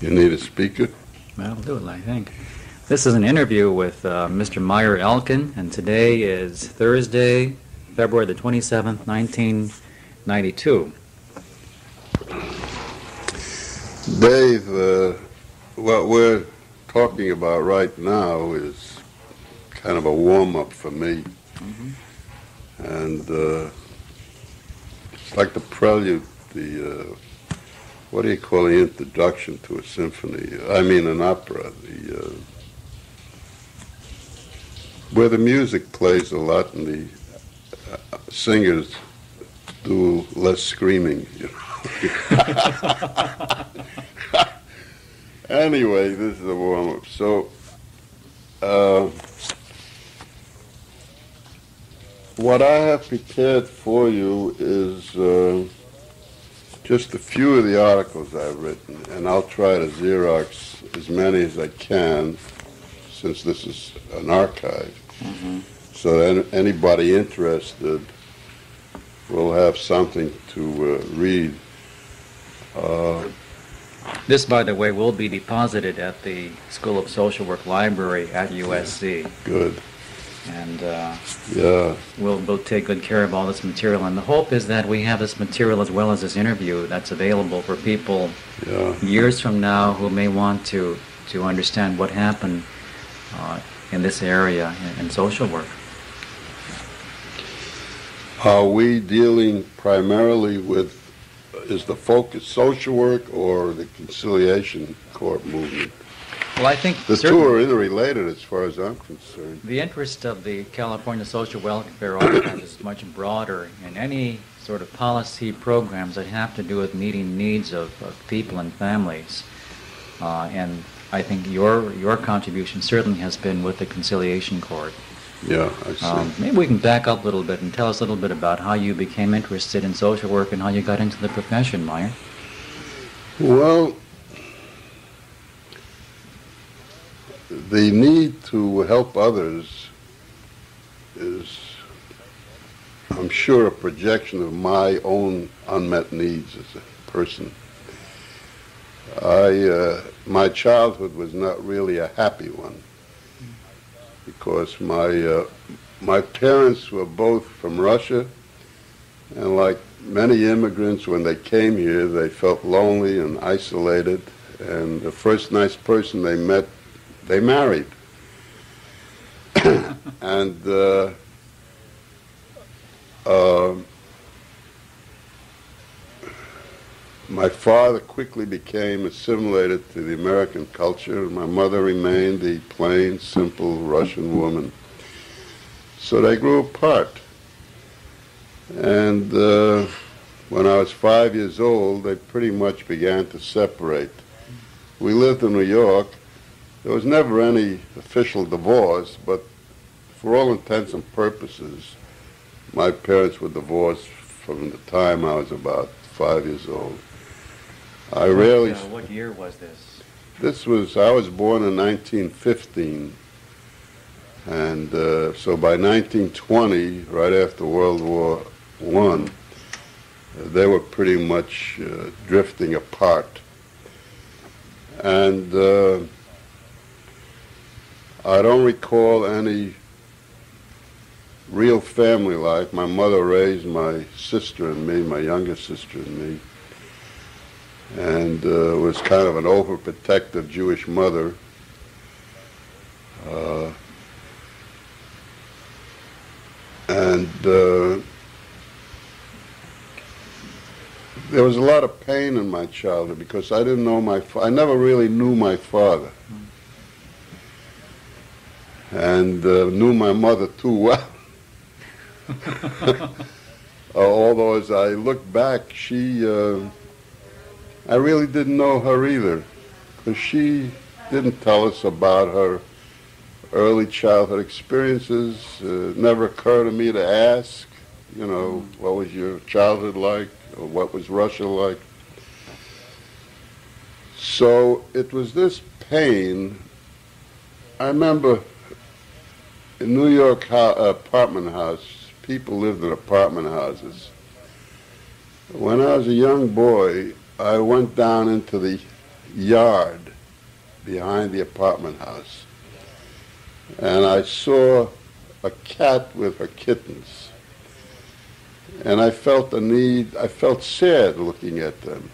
You need a speaker? That'll do it, I think. This is an interview with Mr. Meyer Elkin, and today is Thursday, February the 27th, 1992. Dave, what we're talking about right now is kind of a warm-up for me. Mm-hmm. And it's like the prelude, what do you call the introduction to a symphony? I mean an opera, where the music plays a lot and the singers do less screaming, you know. Anyway, this is a warm-up. So, what I have prepared for you is just a few of the articles I've written, and I'll try to Xerox as many as I can, since this is an archive. Mm-hmm. So anybody interested will have something to read. This, by the way, will be deposited at the School of Social Work Library at USC. Good. And yeah, we'll take good care of all this material. And the hope is that we have this material as well as this interview that's available for people years from now who may want to understand what happened in this area in social work. Are we dealing primarily with, is the focus social work or the Conciliation Court movement? Well, I think the two are interrelated as far as I'm concerned. The interest of the California Social Welfare Office is much broader in any sort of policy programs that have to do with meeting needs of people and families. And I think your contribution certainly has been with the Conciliation Court. Yeah, I see. Maybe we can back up a little bit and tell us a little bit about how you became interested in social work and how you got into the profession, Meyer. Well, the need to help others is, I'm sure, a projection of my own unmet needs as a person. My childhood was not really a happy one, because my parents were both from Russia, and like many immigrants, when they came here, they felt lonely and isolated, and the first nice person they met, they married. And my father quickly became assimilated to the American culture, and my mother remained the plain, simple Russian woman. So they grew apart. And when I was 5 years old, they pretty much began to separate. We lived in New York. There was never any official divorce, but for all intents and purposes, my parents were divorced from the time I was about 5 years old. What year was this? I was born in 1915, and so by 1920, right after World War I, they were pretty much drifting apart. And I don't recall any real family life. My mother raised my sister and me, my younger sister and me, and was kind of an overprotective Jewish mother. There was a lot of pain in my childhood because I didn't know I never really knew my father, and knew my mother too well. Although as I look back, I really didn't know her either, because she didn't tell us about her early childhood experiences. It never occurred to me to ask, what was your childhood like, or what was Russia like. So it was this pain. I remember in New York apartment house, people lived in apartment houses. When I was a young boy, I went down into the yard behind the apartment house, and I saw a cat with her kittens, and I felt sad looking at them,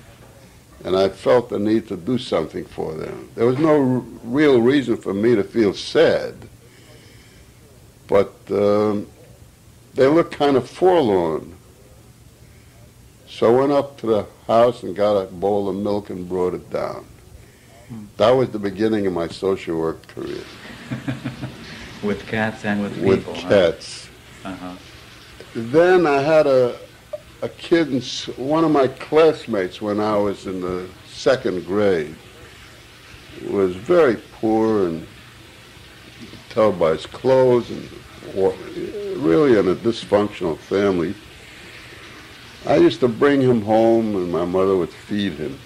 and I felt the need to do something for them. There was no real reason for me to feel sad, but they looked kind of forlorn. So I went up to the house and got a bowl of milk and brought it down. That was the beginning of my social work career. With cats and with people. With cats. Uh-huh. Then I had a kid, one of my classmates when I was in the second grade was very poor, and you could tell by his clothes, and really in a dysfunctional family. I used to bring him home, and my mother would feed him.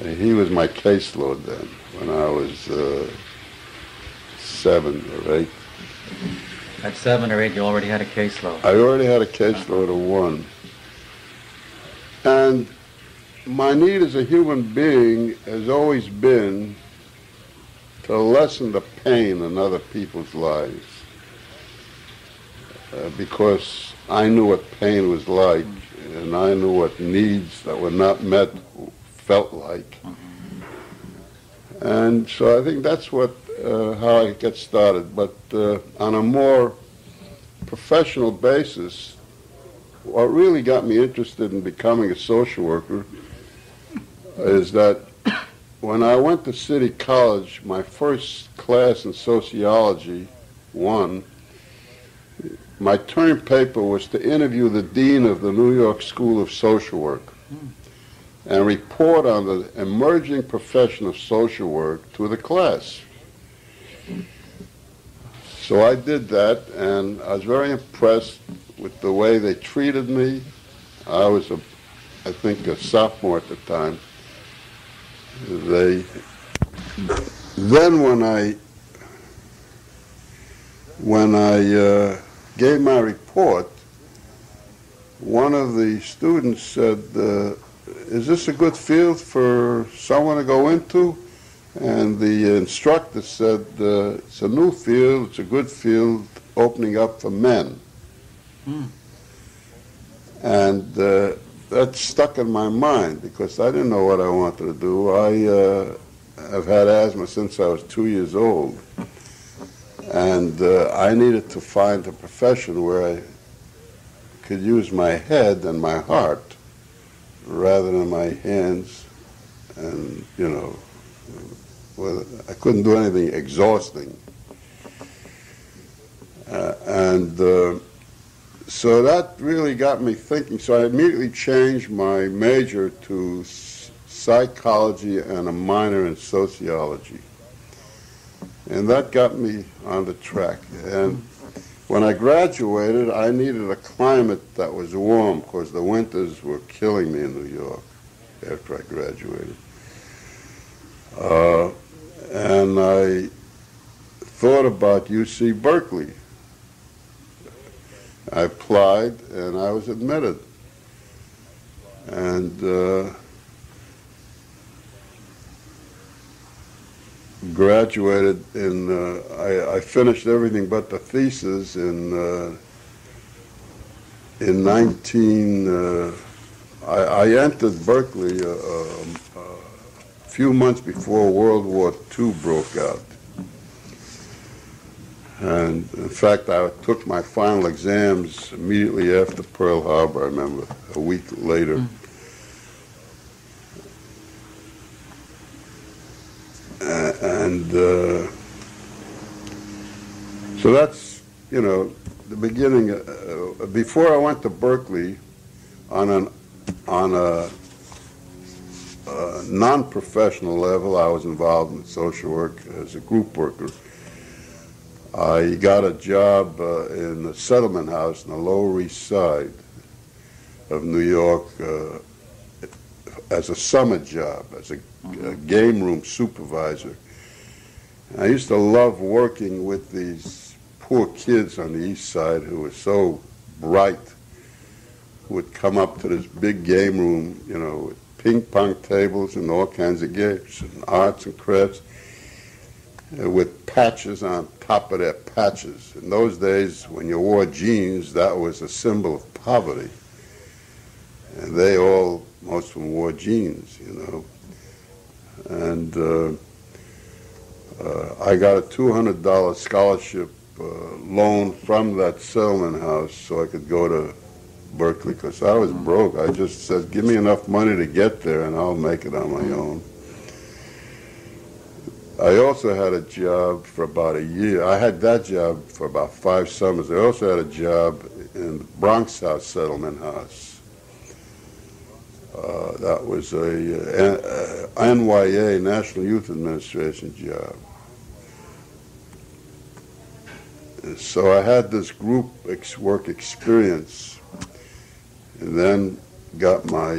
And he was my caseload then, when I was 7 or 8. At 7 or 8, you already had a caseload. I already had a caseload of 1. And my need as a human being has always been to lessen the pain in other people's lives. Because I knew what pain was like, and I knew what needs that were not met felt like. And so I think that's how I get started. But on a more professional basis, what really got me interested in becoming a social worker is that when I went to City College, my first class in sociology, 1, my term paper was to interview the dean of the New York School of Social Work and report on the emerging profession of social work to the class. So I did that, and I was very impressed with the way they treated me. I was, I think, a sophomore at the time. Then when I gave my report, one of the students said, is this a good field for someone to go into? And the instructor said, it's a new field, it's a good field opening up for men. And that stuck in my mind because I didn't know what I wanted to do. I've had asthma since I was 2 years old. And I needed to find a profession where I could use my head and my heart rather than my hands. And, you know, well, I couldn't do anything exhausting. So that really got me thinking. So I immediately changed my major to psychology and a minor in sociology. And that got me on the track. And when I graduated, I needed a climate that was warm because the winters were killing me in New York after I graduated. And I thought about UC Berkeley. I applied and I was admitted. And graduated in, I finished everything but the thesis in 19, I entered Berkeley a few months before World War II broke out. And in fact, I took my final exams immediately after Pearl Harbor, I remember, a week later. So that's, you know, the beginning. Before I went to Berkeley, on a non-professional level, I was involved in social work as a group worker. I got a job in a settlement house in the Lower East Side of New York as a summer job, as a game room supervisor. And I used to love working with these poor kids on the East Side who were so bright, who would come up to this big game room, you know, with ping pong tables and all kinds of games, and arts and crafts, with patches on top of their patches. In those days, when you wore jeans, that was a symbol of poverty. And they all, most of them wore jeans, you know. And I got a $200 scholarship loan from that settlement house so I could go to Berkeley, because I was broke. I just said, give me enough money to get there and I'll make it on my own. I also had a job for about a year. I had that job for about 5 summers. I also had a job in the Bronx House Settlement House. That was a NYA, National Youth Administration job. So I had this group work experience, and then got my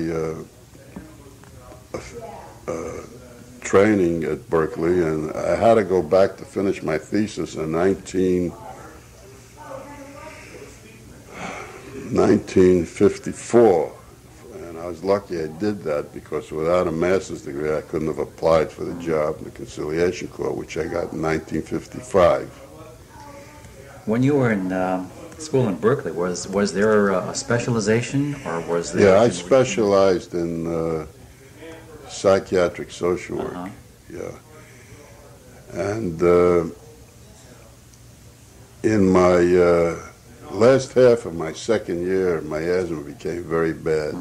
training at Berkeley, and I had to go back to finish my thesis in 1954. And I was lucky I did that, because without a master's degree I couldn't have applied for the job in the Conciliation Court, which I got in 1955. When you were in school in Berkeley, was there a specialization, or was there? Yeah, I specialized in psychiatric social work. Yeah, and in my last half of my second year, my asthma became very bad,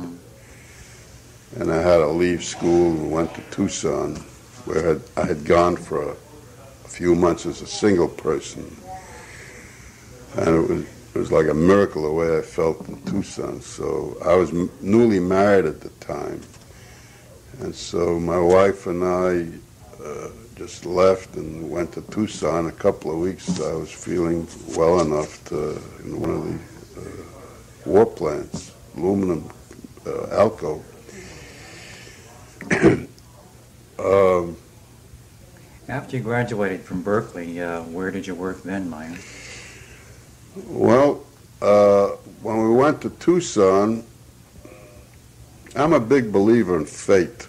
and I had to leave school and went to Tucson, where I had gone for a few months as a single person. And it was like a miracle the way I felt in Tucson. So I was newly married at the time. And so my wife and I just left and went to Tucson. A couple of weeks I was feeling well enough to, in one of the war plants, aluminum, Alco. After you graduated from Berkeley, where did you work then, Meyer? Well, when we went to Tucson, I'm a big believer in fate,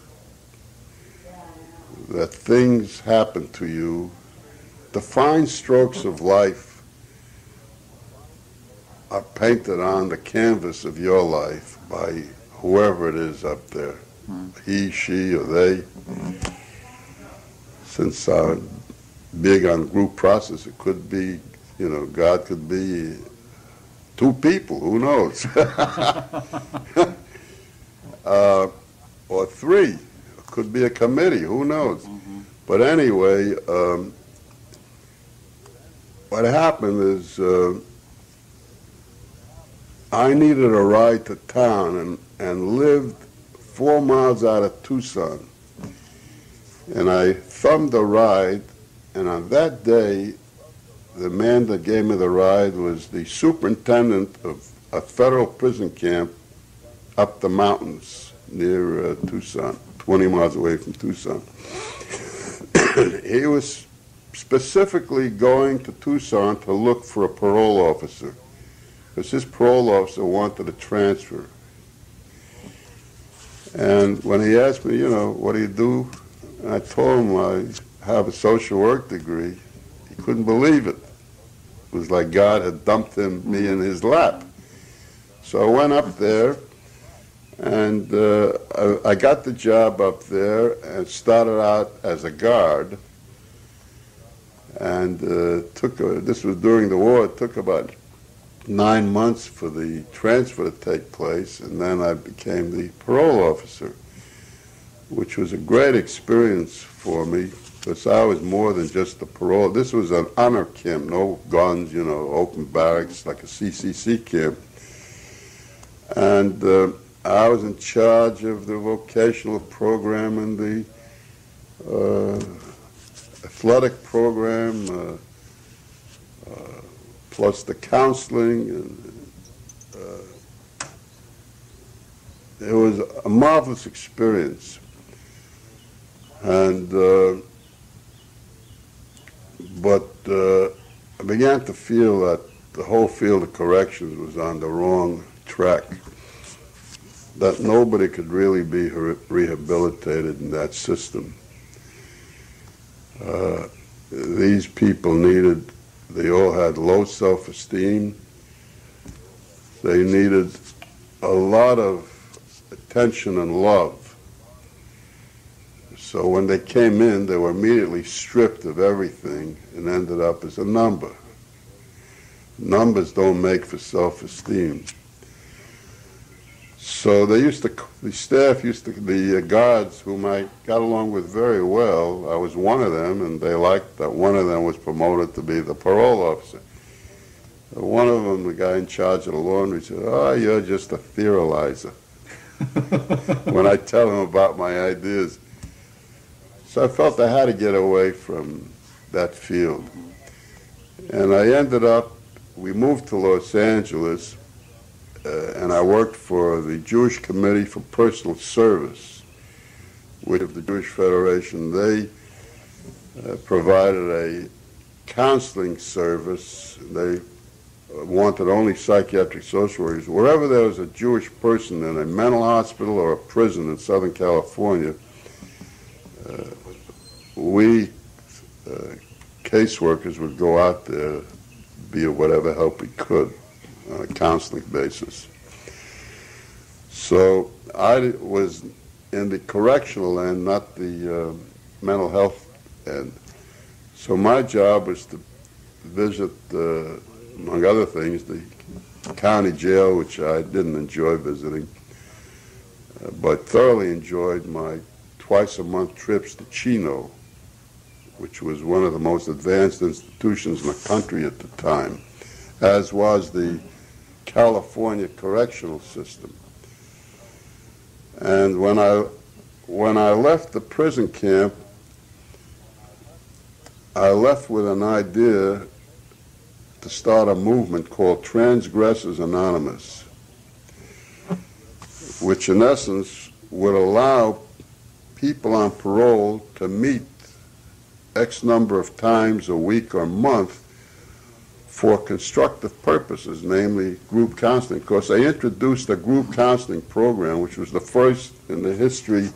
that things happen to you. The fine strokes of life are painted on the canvas of your life by whoever it is up there, he, she, or they. Since I'm big on group process, it could be, you know, God could be 2 people, who knows? Or 3, it could be a committee, who knows? But anyway, what happened is I needed a ride to town and lived 4 miles out of Tucson. And I thumbed the ride, and on that day, the man that gave me the ride was the superintendent of a federal prison camp up the mountains near Tucson, 20 miles away from Tucson. He was specifically going to Tucson to look for a parole officer, because his parole officer wanted a transfer. And when he asked me, you know, what do you do? And I told him I have a social work degree. He couldn't believe it. It was like God had dumped me in his lap. So I went up there, and I got the job up there and started out as a guard. And this was during the war. It took about 9 months for the transfer to take place, and then I became the parole officer, which was a great experience for me, because I was more than just a parole. This was an honor camp, no guns, you know, open barracks like a CCC camp. And I was in charge of the vocational program and the athletic program, plus the counseling. And it was a marvelous experience. And but I began to feel that the whole field of corrections was on the wrong track, that nobody could really be rehabilitated in that system. These people they all had low self-esteem. They needed a lot of attention and love. So when they came in, they were immediately stripped of everything and ended up as a number. Numbers don't make for self-esteem. So the guards, whom I got along with very well, I was one of them, and they liked that one of them was promoted to be the parole officer. One of them, the guy in charge of the laundry, said, "Oh, you're just a theorizer." When I tell him about my ideas. So I felt I had to get away from that field. And we moved to Los Angeles, and I worked for the Jewish Committee for Personal Service, which of the Jewish Federation. They provided a counseling service. They wanted only psychiatric social workers. Wherever there was a Jewish person in a mental hospital or a prison in Southern California, we caseworkers would go out there, be of whatever help we could on a counseling basis. So I was in the correctional end, not the mental health end. So my job was to visit, among other things, the county jail, which I didn't enjoy visiting, but thoroughly enjoyed my twice-a-month trips to Chino, which was one of the most advanced institutions in the country at the time, as was the California correctional system. And when I left the prison camp, I left with an idea to start a movement called Transgressors Anonymous, which in essence would allow people on parole to meet X number of times a week or month for constructive purposes, namely group counseling. Of course, they introduced a group counseling program, which was the first in the history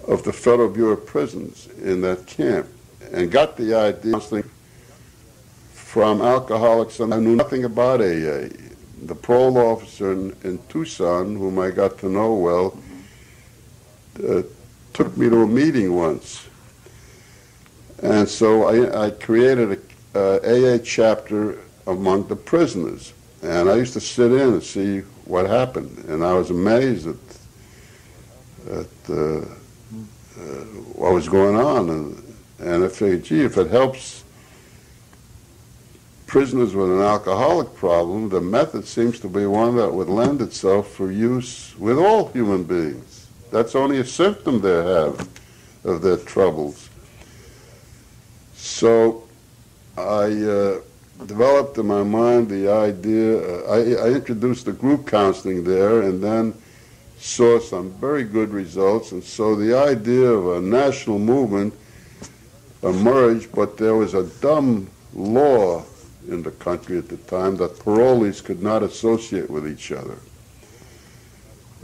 of the Federal Bureau of Prisons in that camp, and got the idea of counseling from alcoholics. And I knew nothing about AA. The parole officer in Tucson, whom I got to know well, took me to a meeting once. And so I created a AA chapter among the prisoners. And I used to sit in and see what happened. And I was amazed at what was going on. And I figured, gee, if it helps prisoners with an alcoholic problem, the method seems to be one that would lend itself for use with all human beings. That's only a symptom they have of their troubles. So I developed in my mind the idea, I introduced the group counseling there and then saw some very good results. And so the idea of a national movement emerged, but there was a dumb law in the country at the time that parolees could not associate with each other.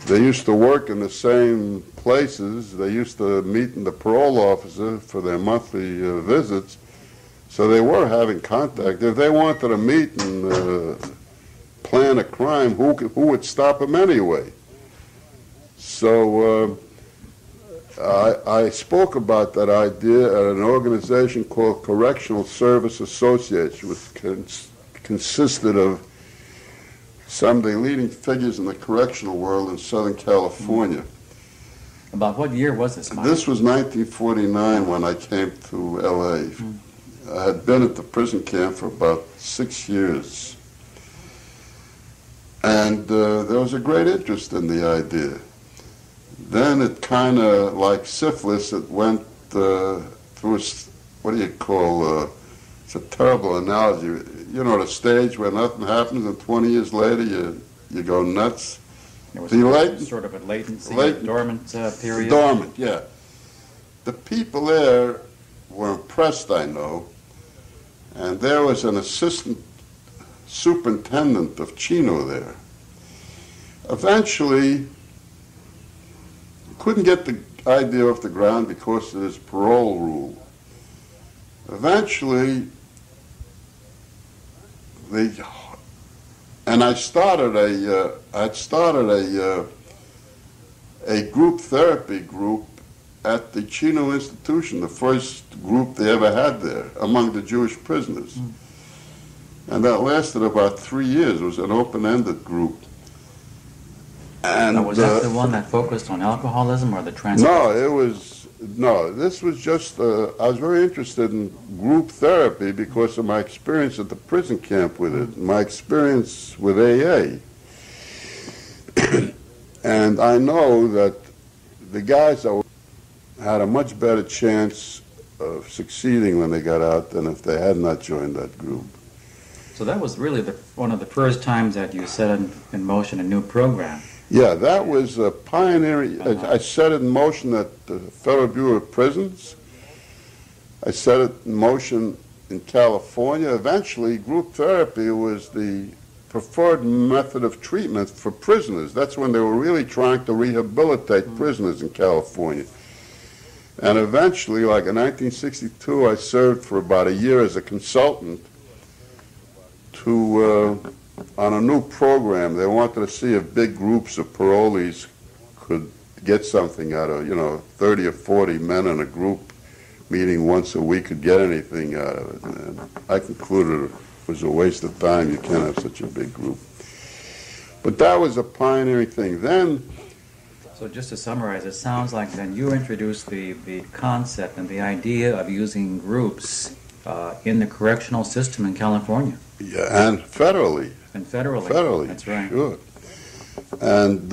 They used to work in the same places. They used to meet in the parole officer for their monthly visits, so they were having contact. If they wanted to meet and plan a crime, who would stop them anyway? So I spoke about that idea at an organization called Correctional Service Association, which consisted of some of the leading figures in the correctional world in Southern California. About what year was this, Mike? This was 1949 when I came to L.A. I had been at the prison camp for about 6 years. And there was a great interest in the idea. Then it kind of, like syphilis, it went through, what do you call, it's a terrible analogy. You know, the stage where nothing happens and 20 years later you go nuts. There was latent, sort of a latent dormant period. Dormant, yeah. The people there were impressed, I know, and there was an assistant superintendent of Chino there Eventually, couldn't get the idea off the ground because of this parole rule. Eventually, and I'd started a group therapy group at the Chino Institution, the first group they ever had there among the Jewish prisoners. And that lasted about 3 years. It was an open-ended group. And now, was that the one that focused on alcoholism or the No, this was just, I was very interested in group therapy because of my experience at the prison camp with it, my experience with AA. And I know that the guys that had a much better chance of succeeding when they got out than if they had not joined that group. So that was really one of the first times that you set in motion a new program. Yeah, that was a pioneering. I set it in motion at the Federal Bureau of Prisons. I set it in motion in California. Eventually, group therapy was the preferred method of treatment for prisoners. That's when they were really trying to rehabilitate prisoners in California. And eventually, like in 1962, I served for about a year as a consultant on a new program. They wanted to see if big groups of parolees could get something out of, 30 or 40 men in a group meeting once a week could get anything out of it. And I concluded it was a waste of time. You can't have such a big group. But that was a pioneering thing. Then, so just to summarize, it sounds like then you introduced the concept and the idea of using groups in the correctional system in California. Yeah, and federally. And federally. Federally, that's right. Sure. And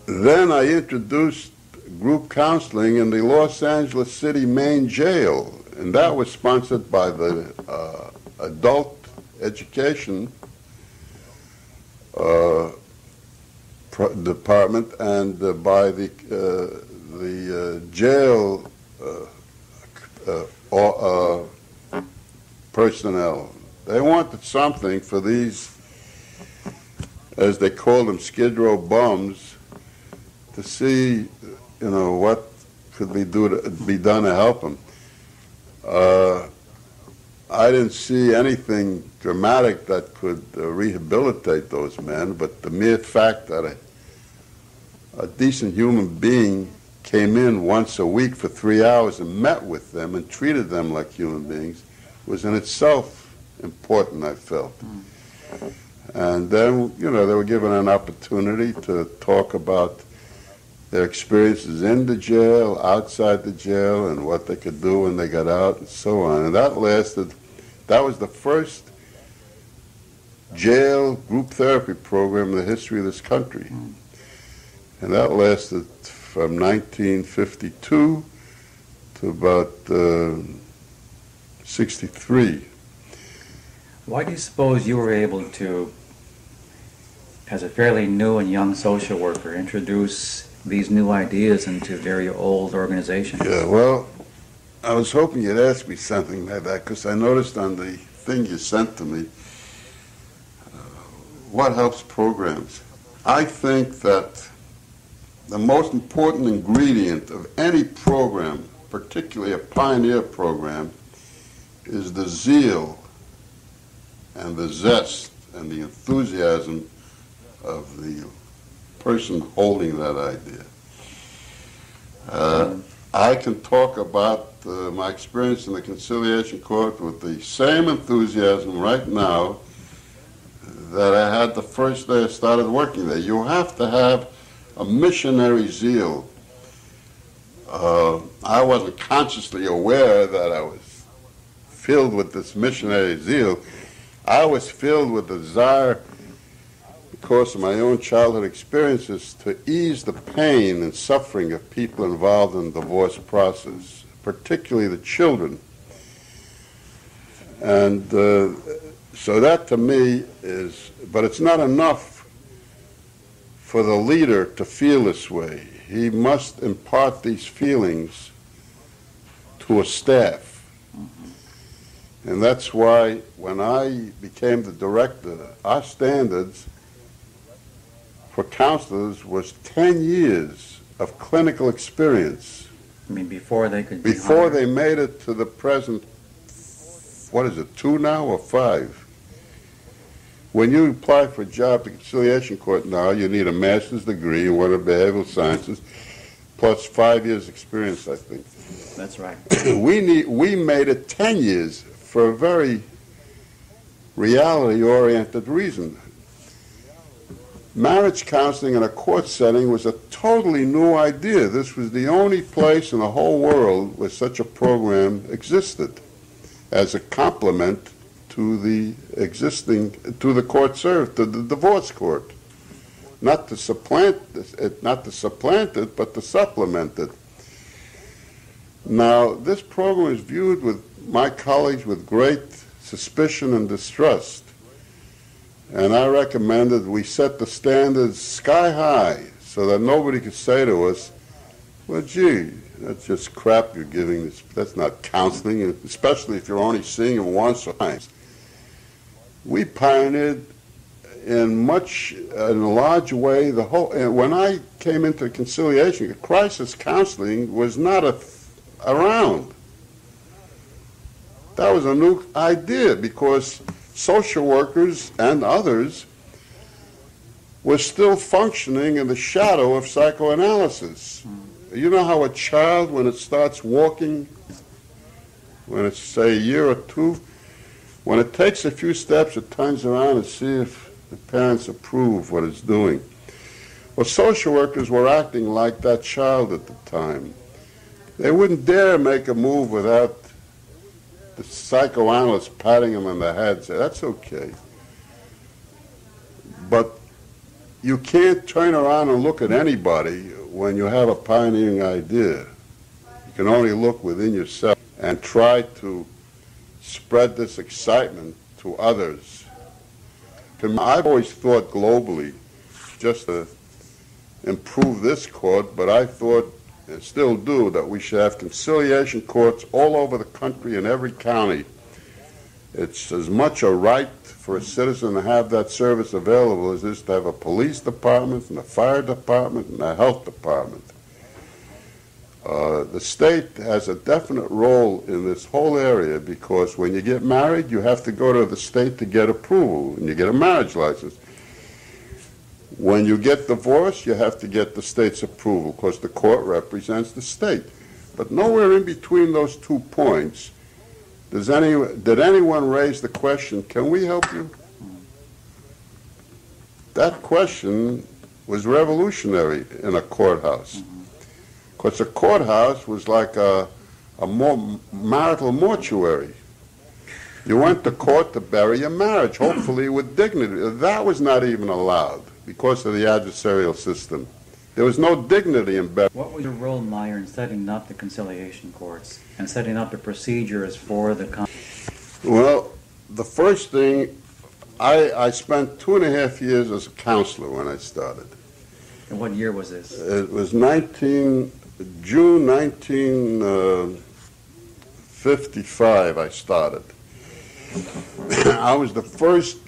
then I introduced group counseling in the Los Angeles City main jail, and that was sponsored by the adult education department and by the jail personnel. They wanted something for these, as they called them, skid row bums, to see, what could be done to help them. I didn't see anything dramatic that could rehabilitate those men, but the mere fact that a decent human being came in once a week for 3 hours and met with them and treated them like human beings was in itself important, I felt. And then, they were given an opportunity to talk about their experiences in the jail, outside the jail, and what they could do when they got out, and so on. And that was the first jail group therapy program in the history of this country. And that lasted from 1952 to about 63. Why do you suppose you were able to, as a fairly new and young social worker, introduce these new ideas into very old organizations? Yeah, well, I was hoping you'd ask me something like that, because I noticed on the thing you sent to me, what helps programs? I think that the most important ingredient of any program, particularly a pioneer program, is the zeal and the zest and the enthusiasm of the person holding that idea. I can talk about my experience in the Conciliation Court with the same enthusiasm right now that I had the first day I started working there. You have to have a missionary zeal. I wasn't consciously aware that I was filled with this missionary zeal. I was filled with the desire, because of my own childhood experiences, to ease the pain and suffering of people involved in the divorce process, particularly the children. And so that to me is, but it's not enough for the leader to feel this way. He must impart these feelings to a staff. And that's why when I became the director, our standards for counselors was 10 years of clinical experience. I mean, before they could Before they made it to the present, what is it, 2 now or 5? When you apply for a job at the Conciliation Court now, you need a master's degree in one of behavioral sciences, plus 5 years experience, I think. That's right. We made it 10 years for a very reality-oriented reason. Marriage counseling in a court setting was a totally new idea. This was the only place in the whole world where such a program existed as a complement to the court served, to the divorce court. Not to supplant it, but to supplement it. Now, this program is viewed with my colleagues with great suspicion and distrust. And I recommended we set the standards sky high so that nobody could say to us, well, gee, that's just crap you're giving. That's not counseling, especially if you're only seeing them once or twice. We pioneered in a large way the whole. And when I came into conciliation, crisis counseling was not around. That was a new idea because social workers and others were still functioning in the shadow of psychoanalysis. You know how a child, when it starts walking, when it's, say, a year or two, when it takes a few steps, it turns around and see if the parents approve what it's doing. Well, social workers were acting like that child at the time. They wouldn't dare make a move without the psychoanalyst patting them on the head and say, that's okay. But you can't turn around and look at anybody when you have a pioneering idea. You can only look within yourself and try to spread this excitement to others. I've always thought globally, just to improve this court, but I thought, and still do, that we should have conciliation courts all over the country in every county. It's as much a right for a citizen to have that service available as it is to have a police department and a fire department and a health department. The state has a definite role in this whole area because when you get married, you have to go to the state to get approval, and you get a marriage license. When you get divorced, you have to get the state's approval because the court represents the state. But nowhere in between those 2 points did anyone raise the question, can we help you? That question was revolutionary in a courthouse. Because a courthouse was like a marital mortuary. You went to court to bury your marriage, hopefully with dignity. That was not even allowed because of the adversarial system. There was no dignity in burying. What was your role, Meyer, in setting up the conciliation courts and setting up the procedures for the... Well, the first thing, I spent 2.5 years as a counselor when I started. And what year was this? It was June 1955 I started. I was the first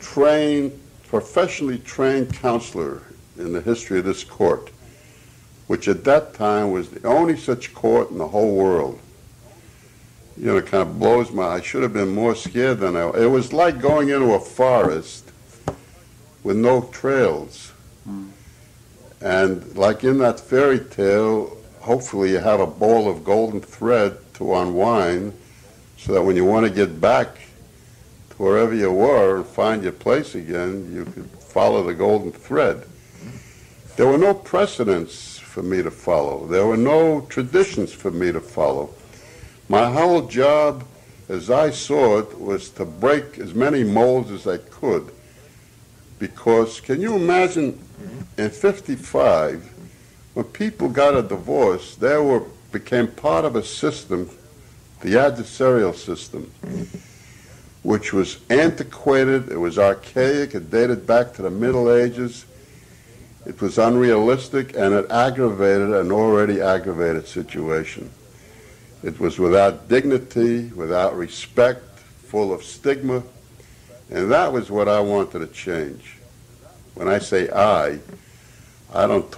professionally trained counselor in the history of this court, which at that time was the only such court in the whole world. You know, it kind of blows I should have been more scared than it was like going into a forest with no trails. And like in that fairy tale, hopefully you have a ball of golden thread to unwind so that when you want to get back to wherever you were and find your place again, you could follow the golden thread. There were no precedents for me to follow. There were no traditions for me to follow. My whole job, as I saw it, was to break as many molds as I could. Because can you imagine in 55, when people got a divorce, they became part of a system, the adversarial system, which was antiquated, it was archaic, it dated back to the Middle Ages, it was unrealistic, and it aggravated an already aggravated situation. It was without dignity, without respect full of stigma, and that was what I wanted to change. When I say I don't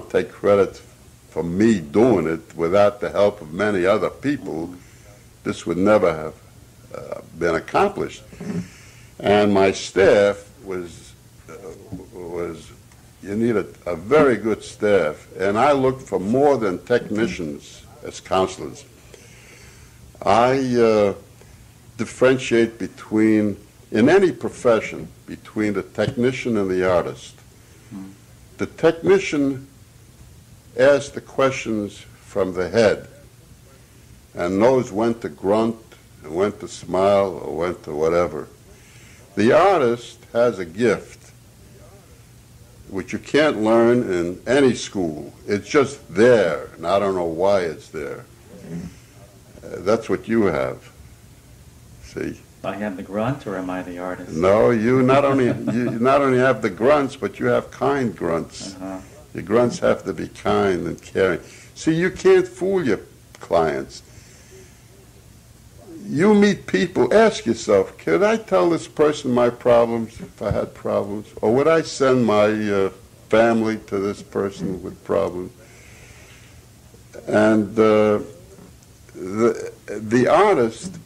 take credit for me doing it. Without the help of many other people, this would never have been accomplished. And my staff was you need a very good staff, and I looked for more than technicians as counselors. I differentiate between, in any profession, between the technician and the artist. The technician asks the questions from the head and knows when to grunt and when to smile or when to whatever. The artist has a gift which you can't learn in any school. It's just there, and I don't know why it's there. That's what you have. See? I have the grunt, or am I the artist? No, you not only have the grunts, but you have kind grunts. Your grunts have to be kind and caring. See, you can't fool your clients. You meet people, ask yourself, could I tell this person my problems if I had problems? Or would I send my family to this person with problems? And the artist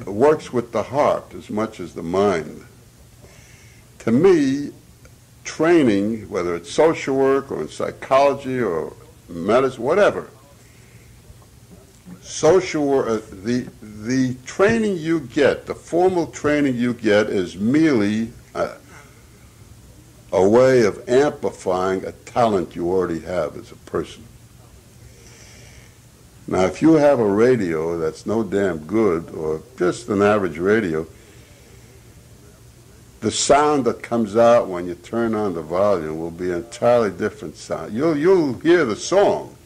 works with the heart as much as the mind. To me, training, whether it's social work or in psychology or medicine, whatever, social work, the training you get, the formal training you get, is merely a way of amplifying a talent you already have as a person. Now, if you have a radio that's no damn good, or just an average radio, the sound that comes out when you turn on the volume will be an entirely different sound. You'll hear the song,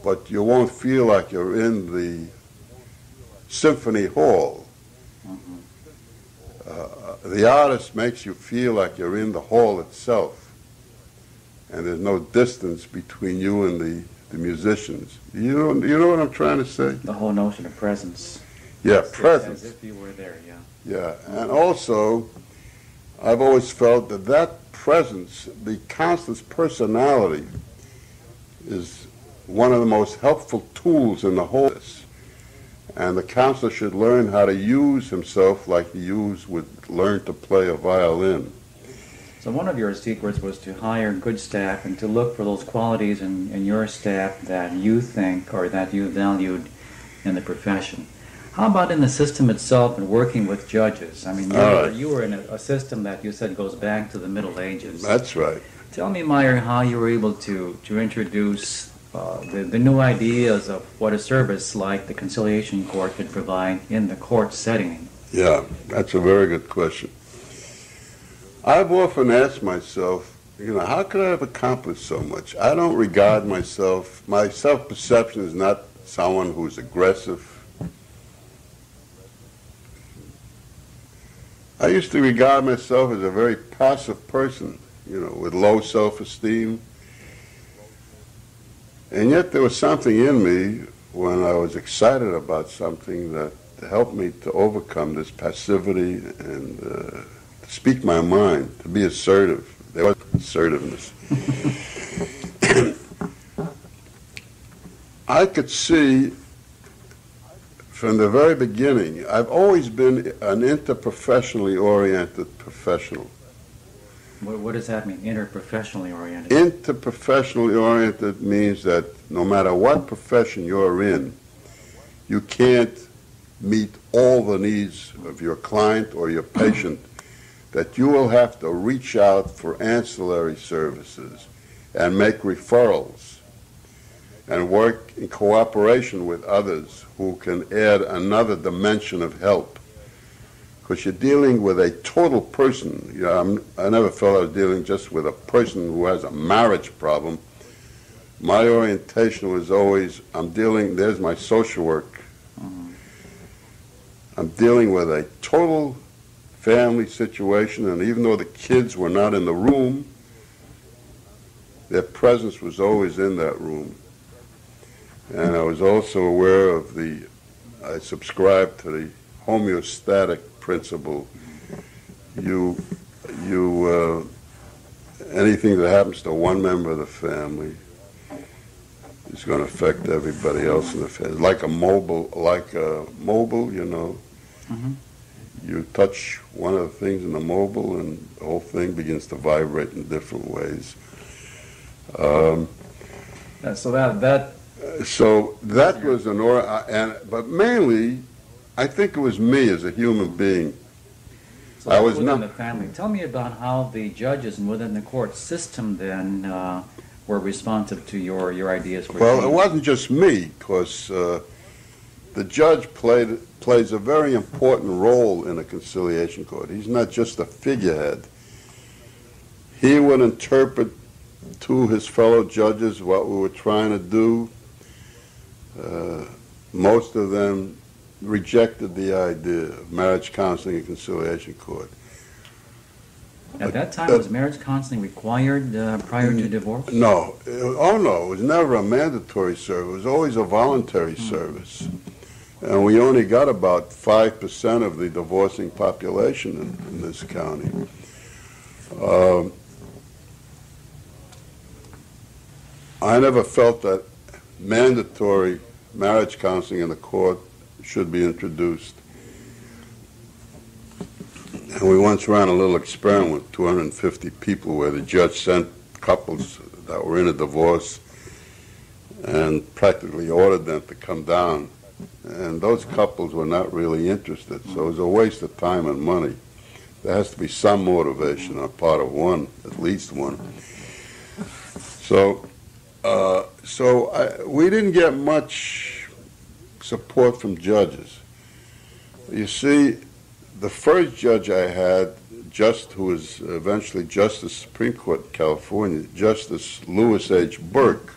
but you won't feel like you're in the symphony hall. The artist makes you feel like you're in the hall itself, and there's no distance between you and the musicians. You know what I'm trying to say? The whole notion of presence. Yeah, presence. As if you were there, yeah. Yeah, and also, I've always felt that presence, the counselor's personality, is one of the most helpful tools in the whole. And the counselor should learn how to use himself like you would learn to play a violin. So one of your secrets was to hire good staff and to look for those qualities in your staff that you think or that you valued in the profession. How about in the system itself and working with judges? I mean, you were in a system that you said goes back to the Middle Ages. That's right. Tell me, Meyer, how you were able to introduce the new ideas of what a service like the Conciliation Court could provide in the court setting. Yeah, that's a very good question. I've often asked myself, how could I have accomplished so much? I don't regard myself, my self-perception is not someone who's aggressive. I used to regard myself as a very passive person, with low self-esteem. And yet there was something in me when I was excited about something that helped me to overcome this passivity and to speak my mind, to be assertive. There was assertiveness. I could see from the very beginning, I've always been an interprofessionally oriented professional. What does that mean, interprofessionally oriented? Interprofessionally oriented means that no matter what profession you're in, you can't meet all the needs of your client or your patient, that you will have to reach out for ancillary services and make referrals and work in cooperation with others who can add another dimension of help. Because you're dealing with a total person. I never felt I was dealing just with a person who has a marriage problem. My orientation was always, there's my social work. I'm dealing with a total family situation, and even though the kids were not in the room, their presence was always in that room. And I was also aware of the I subscribe to the homeostatic principle. Anything that happens to one member of the family is going to affect everybody else in the family. Like a mobile, you know. Mm-hmm. You touch one of the things in the mobile, and the whole thing begins to vibrate in different ways. So that was but mainly, I think it was me as a human being. So I was within the family. Tell me about how the judges and within the court system then were responsive to your ideas for Well, change. it wasn't just me, because the judge plays a very important role in a conciliation court. He's not just a figurehead. He would interpret to his fellow judges what we were trying to do. Most of them rejected the idea of marriage counseling and conciliation court. At that time, was marriage counseling required prior to divorce? No. No. It was never a mandatory service. It was always a voluntary service. And we only got about 5% of the divorcing population in this county. I never felt that mandatory marriage counseling in the court should be introduced. And we once ran a little experiment with 250 people where the judge sent couples that were in a divorce and practically ordered them to come down. And those couples were not really interested, so it was a waste of time and money. There has to be some motivation on part of one, at least one. We didn't get much support from judges. You see, the first judge I had, who was eventually Justice of the Supreme Court in California, Justice Lewis H. Burke,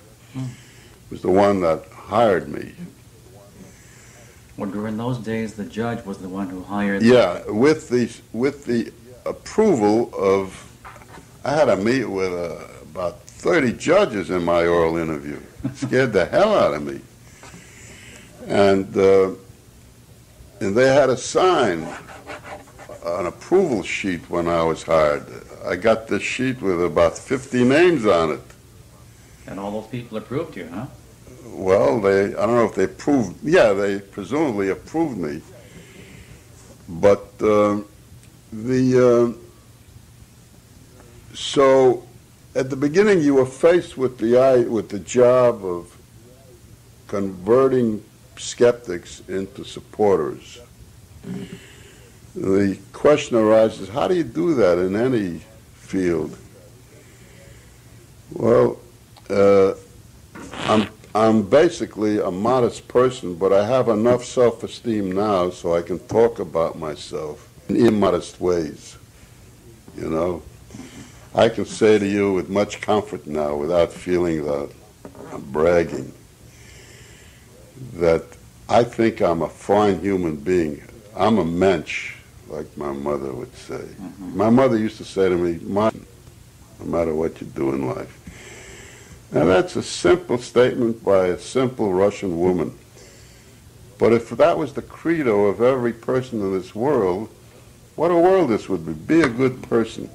was the one that hired me. Well, during those days, the judge was the one who hired. Yeah, with the approval of, I had to meet with about 30 judges in my oral interview. It scared the hell out of me. And they had to sign an approval sheet when I was hired. I got this sheet with about 50 names on it. And all those people approved you, huh? Well, I don't know if they approved, they presumably approved me. But so at the beginning you were faced with the job of converting skeptics into supporters. The question arises, how do you do that in any field? Well, I'm basically a modest person, but I have enough self-esteem now so I can talk about myself in immodest ways. You know, I can say to you with much comfort now, without feeling that I'm bragging, that I think I'm a fine human being. I'm a mensch, like my mother would say. Mm-hmm. My mother used to say to me, no matter what you do in life. Now that's a simple statement by a simple Russian woman. But if that was the credo of every person in this world, what a world this would be. Be a good person.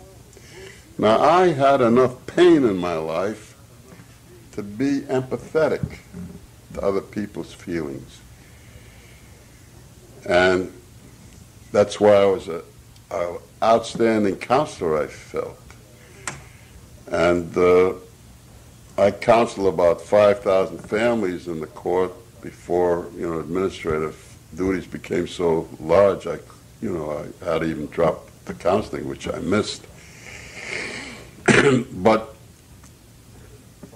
Now I had enough pain in my life to be empathetic to other people's feelings. And that's why I was an outstanding counselor, I felt. And I counseled about 5,000 families in the court before, administrative duties became so large, I had to even drop the counseling, which I missed. But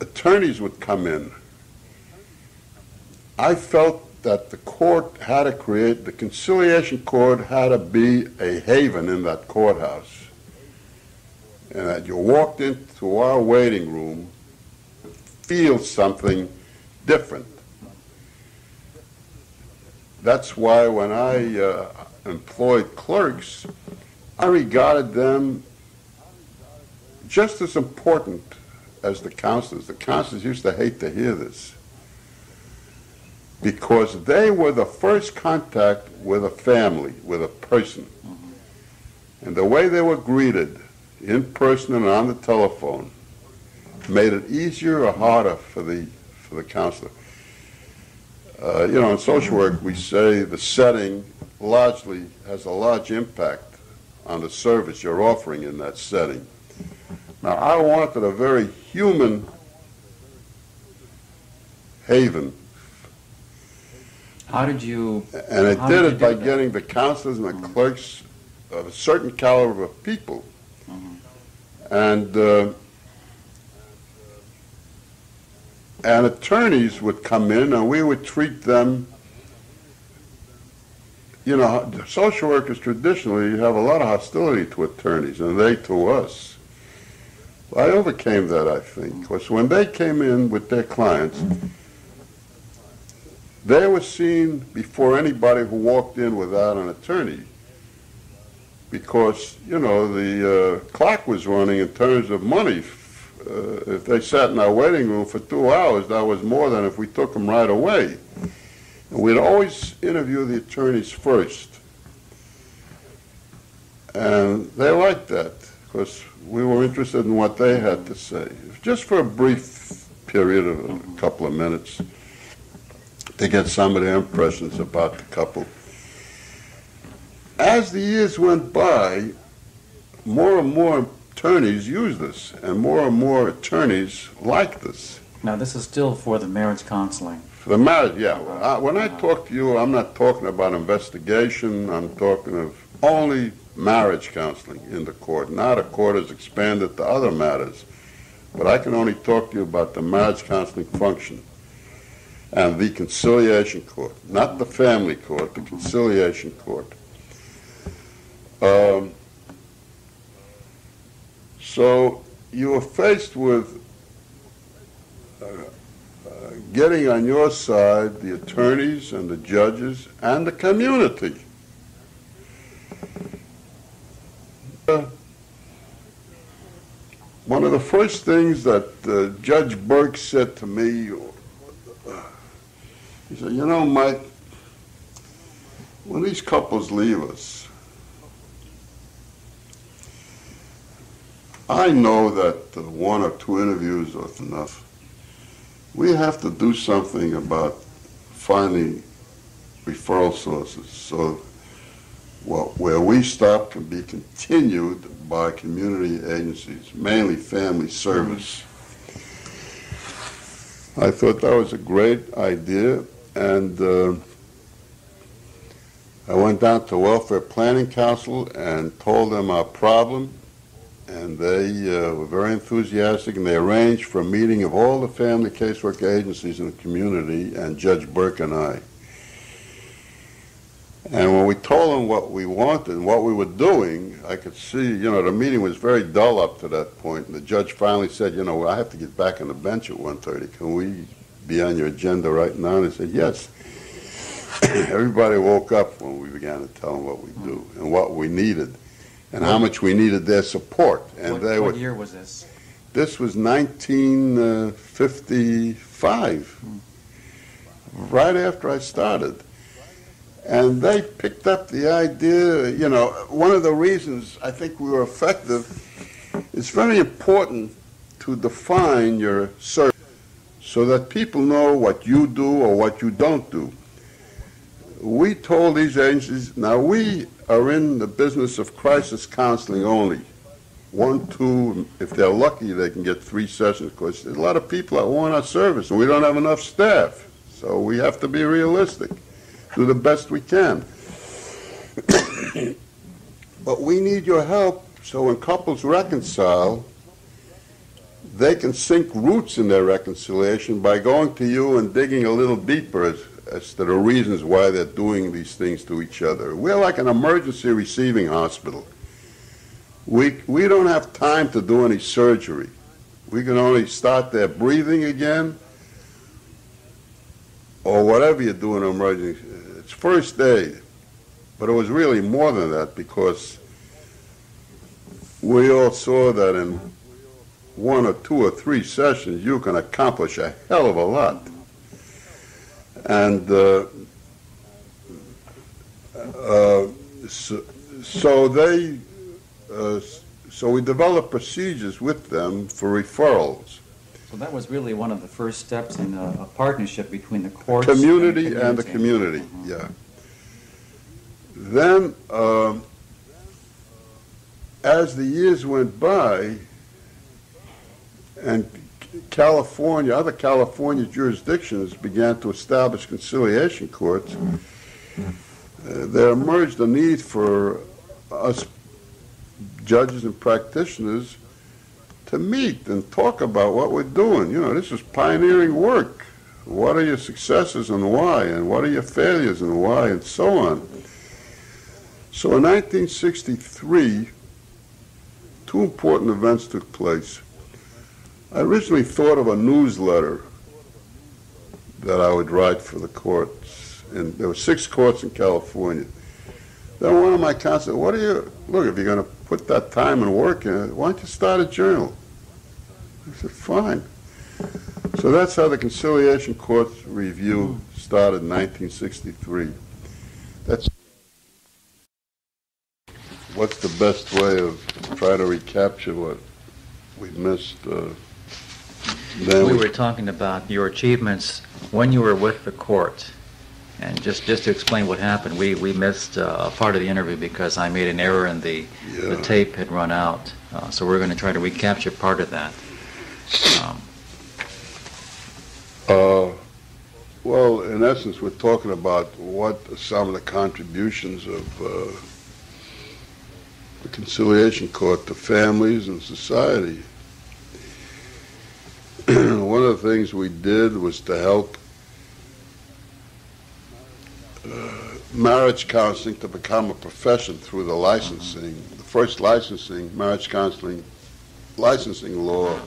attorneys would come in. I felt that the court had to the conciliation court had to be a haven in that courthouse. And that you walked into our waiting room, feel something different. That's why when I employed clerks, I regarded them just as important as the counselors. The counselors used to hate to hear this. because they were the first contact with a family, with a person. And the way they were greeted, in person and on the telephone, made it easier or harder for the counselor. In social work, we say the setting largely has a large impact on the service you're offering in that setting. Now, I wanted a very human haven. How did you? And I did it by getting the counselors and the clerks of a certain caliber of people. And attorneys would come in and we would treat them. Social workers traditionally have a lot of hostility to attorneys and they to us. I overcame that, I think, because when they came in with their clients, they were seen before anybody who walked in without an attorney, because, the clock was running in terms of money. If they sat in our waiting room for 2 hours, that was more than if we took them right away. And we'd always interview the attorneys first. And they liked that, because we were interested in what they had to say. Just for a brief period of a couple of minutes, to get some of their impressions about the couple. As the years went by, more and more attorneys use this, and more attorneys like this. Now, this is still for the marriage counseling. For the marriage, yeah. When I talk to you, I'm not talking about investigation. I'm talking of only marriage counseling in the court. Now the court has expanded to other matters, but I can only talk to you about the marriage counseling function and the Conciliation Court, not the family court, the Conciliation Court. So you are faced with getting on your side the attorneys and the judges and the community. One of the first things that Judge Burke said to me, he said, Mike, when these couples leave us, I know that 1 or 2 interviews are enough. We have to do something about finding referral sources so where we stop can be continued by community agencies, mainly family service. I thought that was a great idea, and I went down to Welfare Planning Council and told them our problem, and they were very enthusiastic, and they arranged for a meeting of all the family casework agencies in the community and Judge Burke and I. And when we told them what we wanted and what we were doing, I could see, the meeting was very dull up to that point, and the judge finally said, I have to get back on the bench at 1:30. Can we be on your agenda right now? And I said, yes. Everybody woke up when we began to tell them what we do and what we needed and how much we needed their support. And what year was this? This was 1955, right after I started. And they picked up the idea, one of the reasons I think we were effective, it's very important to define your service so that people know what you do or what you don't do. We told these agencies, now we are in the business of crisis counseling only. 1, 2, if they're lucky, they can get 3 sessions, because there's a lot of people that want our service, and we don't have enough staff. So we have to be realistic. Do the best we can. But we need your help so when couples reconcile, they can sink roots in their reconciliation by going to you and digging a little deeper as to the reasons why they're doing these things to each other. We're like an emergency receiving hospital. We don't have time to do any surgery. We can only start their breathing again, or whatever you do in an emergency. It's first aid. But it was really more than that, because we all saw that in 1 or 2 or 3 sessions you can accomplish a hell of a lot. And so we developed procedures with them for referrals. So that was really one of the first steps in a partnership between the courts Community and the community, yeah. Then, as the years went by, and other California jurisdictions began to establish conciliation courts, there emerged a need for us judges and practitioners to meet and talk about what we're doing. You know, this is pioneering work. What are your successes and why? And what are your failures and why? And so on. So in 1963, two important events took place. I originally thought of a newsletter that I would write for the courts. And there were 6 courts in California. Then one of my counsel said, look, if you're going to put that time and work in it, why don't you start a journal? I said, fine. So that's how the Conciliation Court Review started in 1963. What's the best way of trying to recapture what we missed? We were talking about your achievements when you were with the court. And just to explain what happened, we missed a part of the interview because I made an error and the tape had run out. So we're going to try to recapture part of that. Well, in essence, we're talking about what are some of the contributions of the Conciliation Court to families and society. One of the things we did was to help marriage counseling to become a profession through the licensing. The first marriage counseling licensing law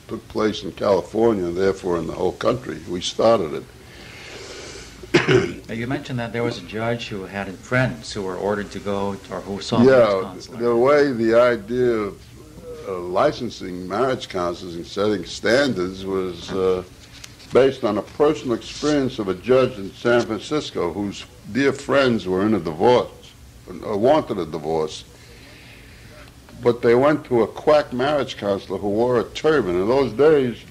took place in California and therefore in the whole country. We started it. You mentioned that there was a judge who had friends who were ordered to go or who saw marriage counseling. The way the idea of licensing marriage counselors and setting standards was based on a personal experience of a judge in San Francisco whose dear friends were in a divorce, wanted a divorce. But they went to a quack marriage counselor who wore a turban. In those days,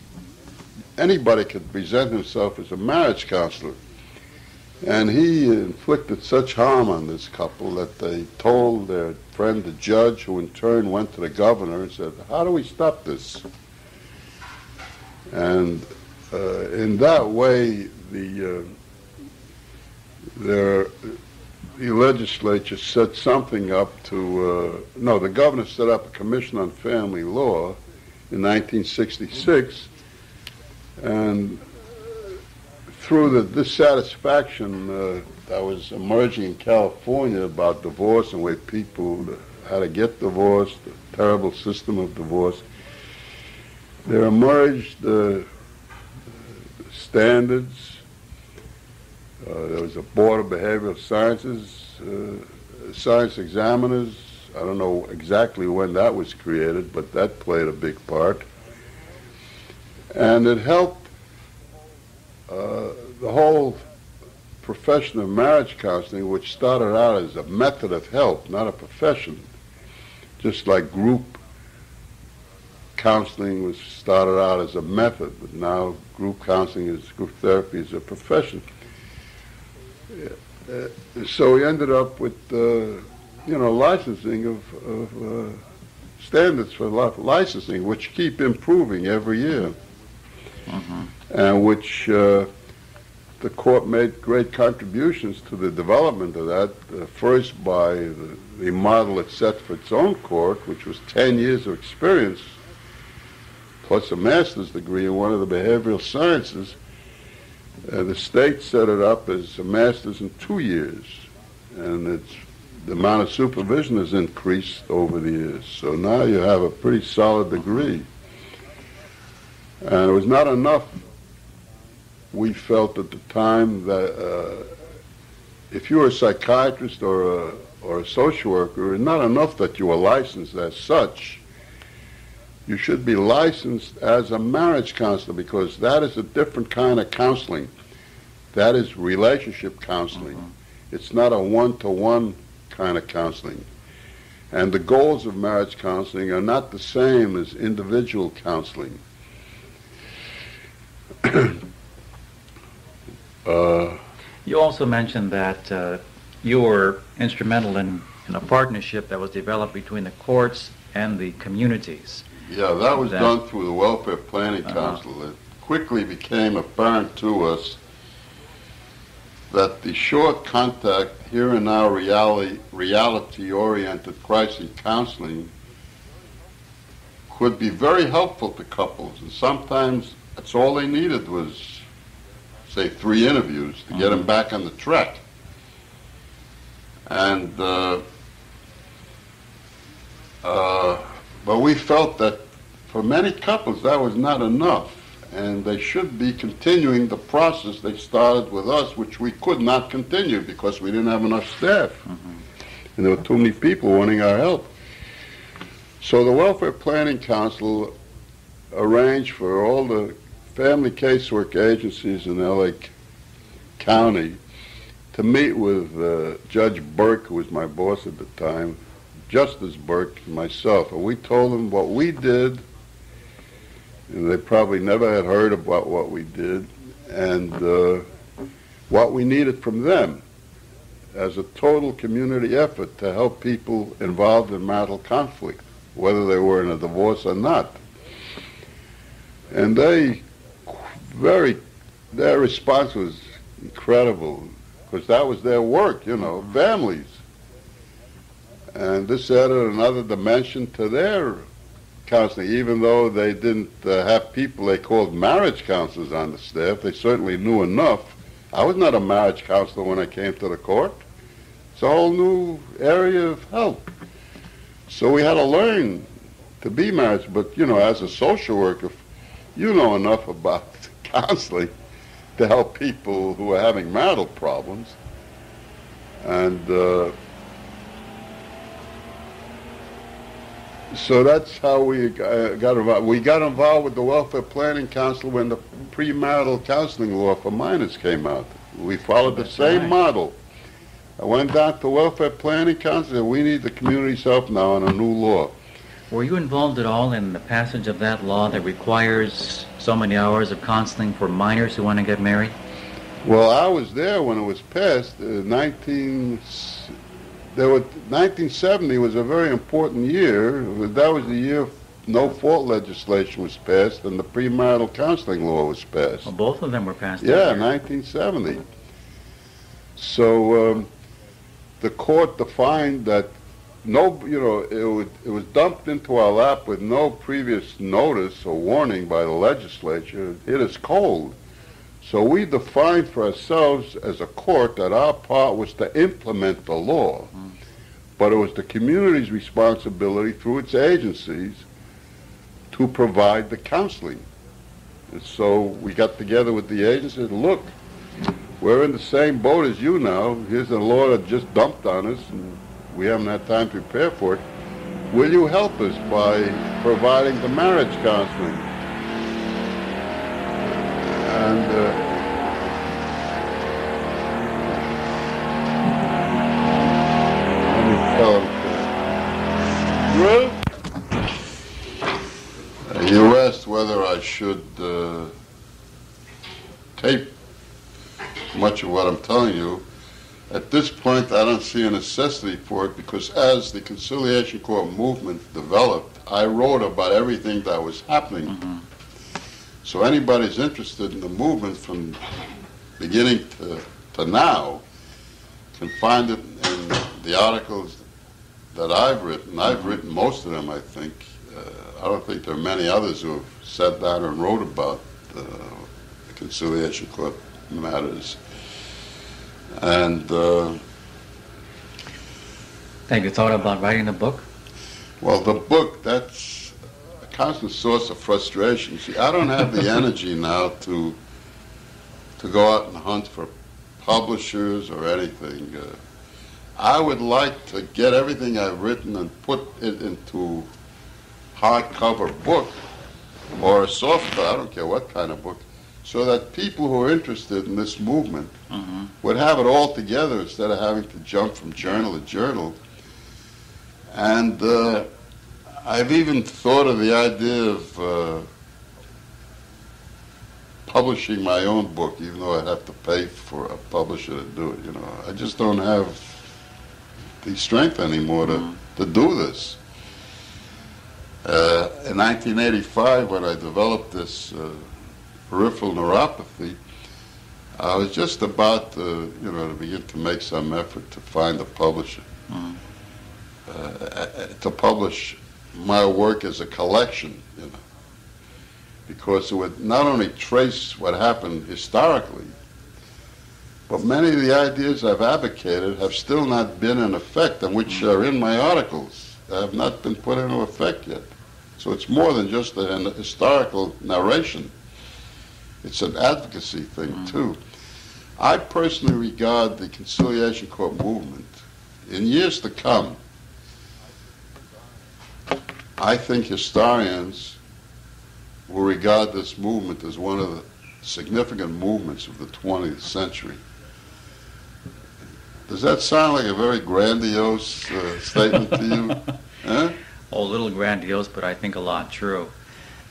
anybody could present himself as a marriage counselor. And he inflicted such harm on this couple that they told their friend, the judge, who in turn went to the governor and said, how do we stop this? And in that way, the legislature set something up to, the governor set up a commission on family law in 1966, and through the dissatisfaction that was emerging in California about divorce and where people had to get divorced, the terrible system of divorce, there emerged standards. There was a Board of Behavioral Sciences, science examiners. I don't know exactly when that was created, but that played a big part. And it helped the whole profession of marriage counseling, which started out as a method of help, not a profession, just like group counseling was started out as a method, but now group therapy is a profession. So we ended up with, licensing of standards for licensing, which keep improving every year, and which the court made great contributions to the development of that, first by the model it set for its own court, which was 10 years of experience, plus a master's degree in one of the behavioral sciences. The state set it up as a master's in 2 years, and the amount of supervision has increased over the years. So now you have a pretty solid degree. And it was not enough, we felt at the time, that if you were a psychiatrist or a social worker, it's not enough that you were licensed as such. You should be licensed as a marriage counselor, because that is a different kind of counseling. That is relationship counseling. It's not a one-to-one kind of counseling. And the goals of marriage counseling are not the same as individual counseling. You also mentioned that you were instrumental in a partnership that was developed between the courts and the communities. Yeah, that was done through the Welfare Planning Council. It quickly became apparent to us that the short contact, here and now reality-oriented crisis counseling could be very helpful to couples. And sometimes that's all they needed was, say, 3 interviews to get them back on the track. And but we felt that for many couples that was not enough, and they should be continuing the process they started with us, which we could not continue because we didn't have enough staff. And there were too many people wanting our help. So the Welfare Planning Council arranged for all the family casework agencies in LA County to meet with Judge Burke, who was my boss at the time, Justice Burke, and myself. And we told them what we did, and they probably never had heard about what we did, and what we needed from them as a total community effort to help people involved in marital conflict, whether they were in a divorce or not. And their response was incredible, because that was their work, you know, families. And this added another dimension to their counseling. Even though they didn't have people they called marriage counselors on the staff, they certainly knew enough. I was not a marriage counselor when I came to the court. It's a whole new area of help. So we had to learn to be marriage. But, you know, as a social worker, you know enough about counseling to help people who are having marital problems. And so that's how we got involved. We got involved with the Welfare Planning Council when the premarital counseling law for minors came out. We followed the same model. I went down to Welfare Planning Council and we need the community's help now on a new law. Were you involved at all in the passage of that law that requires so many hours of counseling for minors who want to get married? Well, I was there when it was passed. 1970 was a very important year. That was the year no-fault legislation was passed and the premarital counseling law was passed. Well, both of them were passed. Yeah, 1970. So the court defined that it was dumped into our lap with no previous notice or warning by the legislature. It is cold. So we defined for ourselves as a court that our part was to implement the law. But it was the community's responsibility through its agencies to provide the counseling. And so we got together with the agencies. Look, we're in the same boat as you now. Here's a law that just dumped on us, and we haven't had time to prepare for it. Will you help us by providing the marriage counseling? And let me tell him. You asked whether I should tape much of what I'm telling you. At this point, I don't see a necessity for it because as the Conciliation Court movement developed, I wrote about everything that was happening. So anybody's interested in the movement from beginning to now can find it in the articles that I've written. I've written most of them, I think. I don't think there are many others who have sat down and wrote about the Conciliation Court matters. And have you thought about writing a book? Well, the book, that's a constant source of frustration. See, I don't have the energy now to go out and hunt for publishers or anything. I would like to get everything I've written and put it into hardcover book or a soft cover, I don't care what kind of book, so that people who are interested in this movement Mm-hmm. would have it all together instead of having to jump from journal to journal. And I've even thought of the idea of publishing my own book, even though I'd have to pay for a publisher to do it. I just don't have the strength anymore to do this. In 1985, when I developed this peripheral neuropathy, I was just about to begin to make some effort to find a publisher, to publish my work as a collection, because it would not only trace what happened historically, but many of the ideas I've advocated have still not been in effect, and which are in my articles, have not been put into effect yet. So it's more than just an historical narration. It's an advocacy thing, too. I personally regard the Conciliation Court movement, in years to come, I think historians will regard this movement as one of the significant movements of the 20th century. Does that sound like a very grandiose statement to you? Eh? Oh, a little grandiose, but I think a lot true.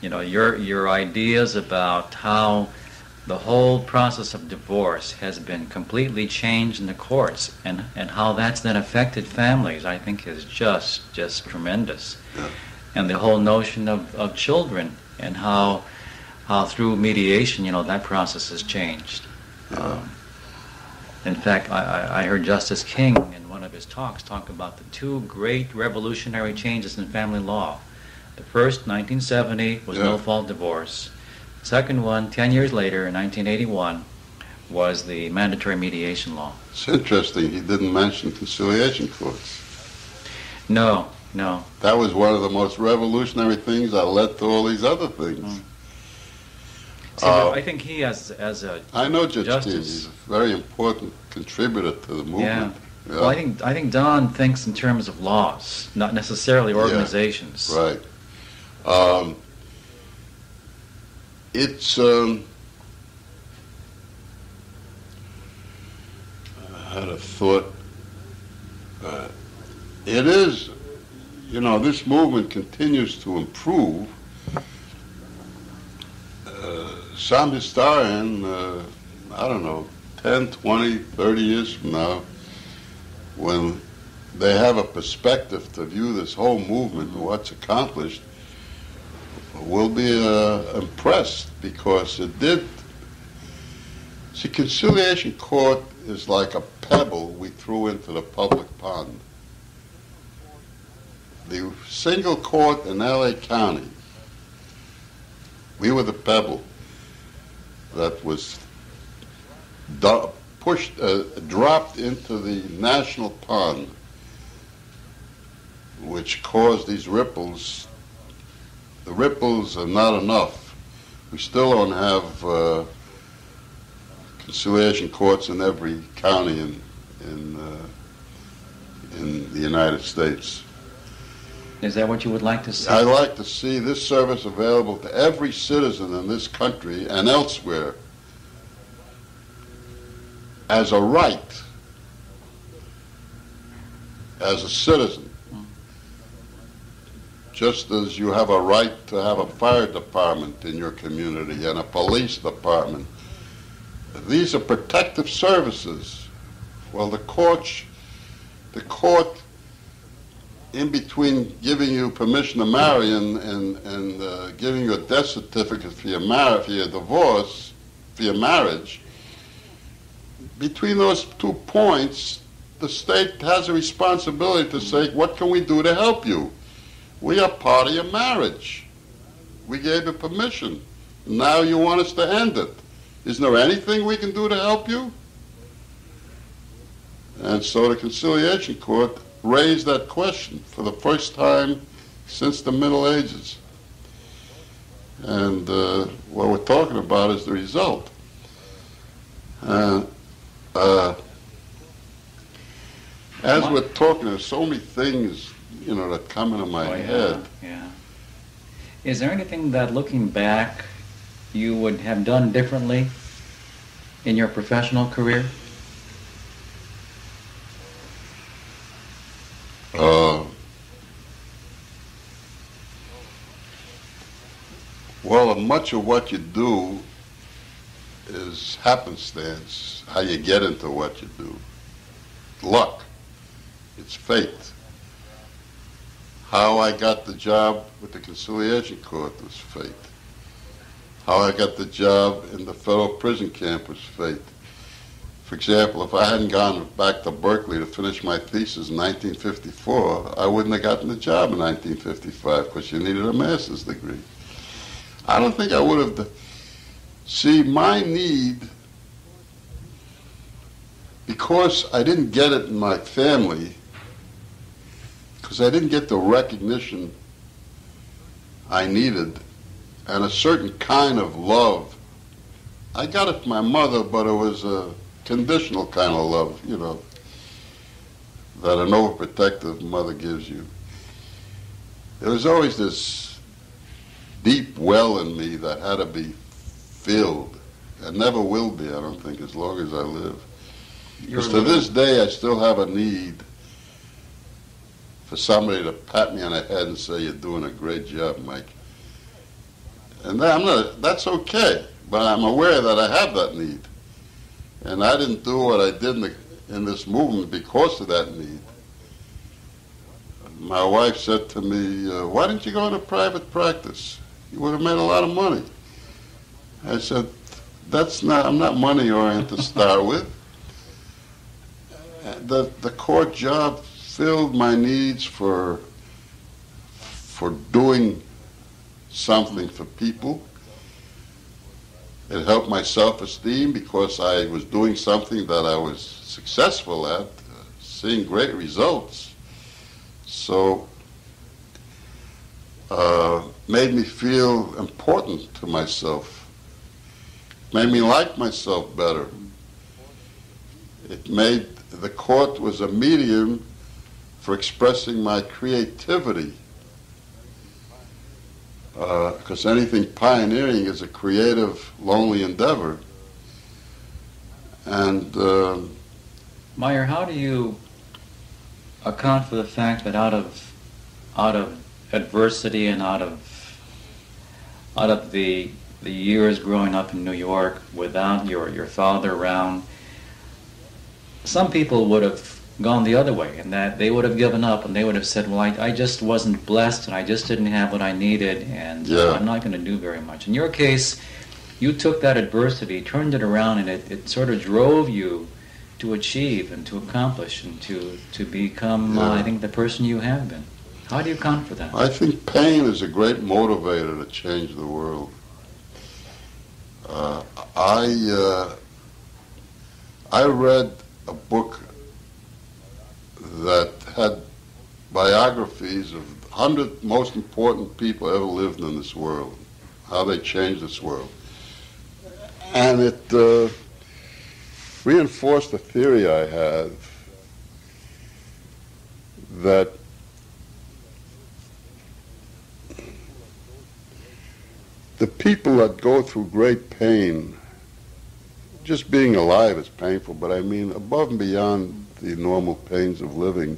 Your ideas about how the whole process of divorce has been completely changed in the courts, and how that's then affected families, I think is just tremendous. Yeah. And the whole notion of children, and how through mediation, that process has changed. Yeah. In fact, I heard Justice King in one of his talks talk about the two great revolutionary changes in family law. The first, 1970, was no-fault divorce. The second one, 10 years later, in 1981, was the mandatory mediation law. It's interesting he didn't mention conciliation courts. No. That was one of the most revolutionary things that led to all these other things. See, I think he, as a I know Judge King. justice, He's a very important contributor to the movement. Yeah. Well, I think Don thinks in terms of laws, not necessarily organizations. Right. It's I had a thought. It is, this movement continues to improve. Some historian, I don't know, 10, 20, 30 years from now, when they have a perspective to view this whole movement and what's accomplished, will be impressed, because it did. See, Conciliation Court is like a pebble we threw into the public pond. The single court in LA County, we were the pebble that was dropped into the national pond, which caused these ripples. The ripples are not enough. We still don't have conciliation courts in every county in the United States. Is that what you would like to see? I'd like to see this service available to every citizen in this country and elsewhere as a right, as a citizen. Just as you have a right to have a fire department in your community and a police department. These are protective services. Well, the court, in between giving you permission to marry and giving you a death certificate for your divorce, for your marriage, between those 2 points, the state has a responsibility to say, what can we do to help you? We are part of your marriage. We gave you permission. Now you want us to end it. Isn't there anything we can do to help you? And so the Conciliation Court raised that question for the first time since the Middle Ages. And what we're talking about is the result. As we're talking, there's so many things, that come into my head. Yeah. Is there anything that, looking back you would have done differently in your professional career? Well, much of what you do is happenstance, how you get into what you do. Luck. It's fate. How I got the job with the Conciliation Court was fate. How I got the job in the federal prison camp was fate. For example, if I hadn't gone back to Berkeley to finish my thesis in 1954, I wouldn't have gotten the job in 1955 because you needed a master's degree. I don't think I would have. See, my need, because I didn't get it in my family, because I didn't get the recognition I needed, and a certain kind of love. I got it from my mother, but it was a conditional kind of love, you know, that an overprotective mother gives you. There was always this deep well in me that had to be filled. It never will be, I don't think, as long as I live. Because to this day, I still have a need for somebody to pat me on the head and say, "You're doing a great job, Mike." And that's okay, but I'm aware that I have that need. And I didn't do what I did in this movement because of that need. My wife said to me, "Why didn't you go into private practice? You would have made a lot of money." I said, I'm not money-oriented to start with. The court job filled my needs for doing something for people. It helped my self-esteem because I was doing something that I was successful at, seeing great results. So, made me feel important to myself. Made me like myself better. It made, the court was a medium for expressing my creativity. Because anything pioneering is a creative, lonely endeavor. And Meyer, how do you account for the fact that out of adversity and out of the years growing up in New York without your father around, some people would have gone the other way, and that they would have given up and they would have said, well, I just wasn't blessed and I just didn't have what I needed, and I'm not going to do very much. In your case, you took that adversity, turned it around, and it sort of drove you to achieve and to accomplish and to become, I think, the person you have been. How do you account for that? I think pain is a great motivator to change the world. I read a book that had biographies of 100 most important people ever lived in this world, how they changed this world. And it reinforced the theory I have that the people that go through great pain, just being alive is painful, but I mean above and beyond the normal pains of living,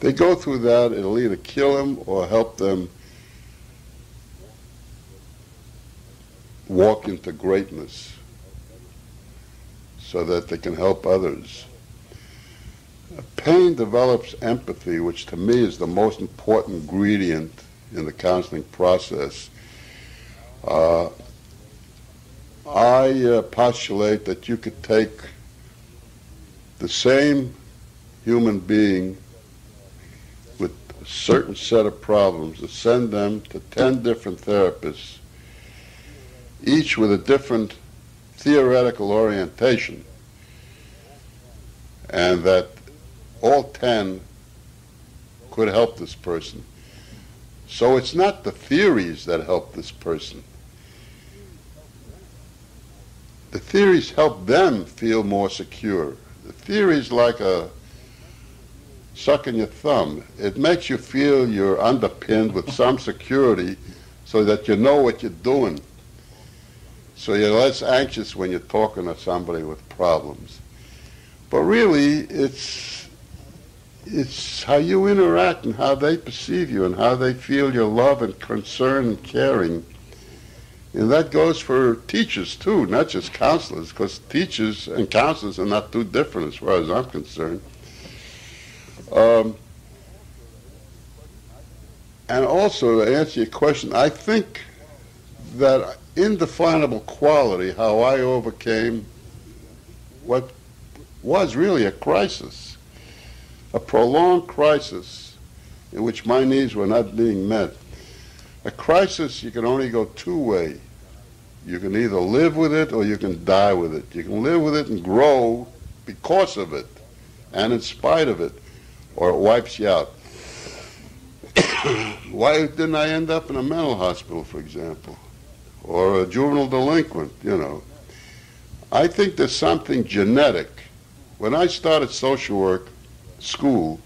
they go through that, it'll either kill them or help them walk into greatness so that they can help others. Pain develops empathy, which to me is the most important ingredient in the counseling process. I postulate that you could take the same human being with a certain set of problems and send them to 10 different therapists, each with a different theoretical orientation, and that all 10 could help this person. So it's not the theories that help this person. The theories help them feel more secure. The theory is like a sucking your thumb. It makes you feel you're underpinned with some security so that you know what you're doing. So you're less anxious when you're talking to somebody with problems. But really, it's how you interact and how they perceive you and how they feel your love and concern and caring. And that goes for teachers too, not just counselors, because teachers and counselors are not too different as far as I'm concerned. And also, to answer your question, I think that indefinable quality, how I overcame what was really a crisis, a prolonged crisis in which my needs were not being met. A crisis, you can only go two ways. You can either live with it or you can die with it. You can live with it and grow because of it and in spite of it, or it wipes you out. Why didn't I end up in a mental hospital, for example, or a juvenile delinquent, you know? I think there's something genetic. When I started social work school,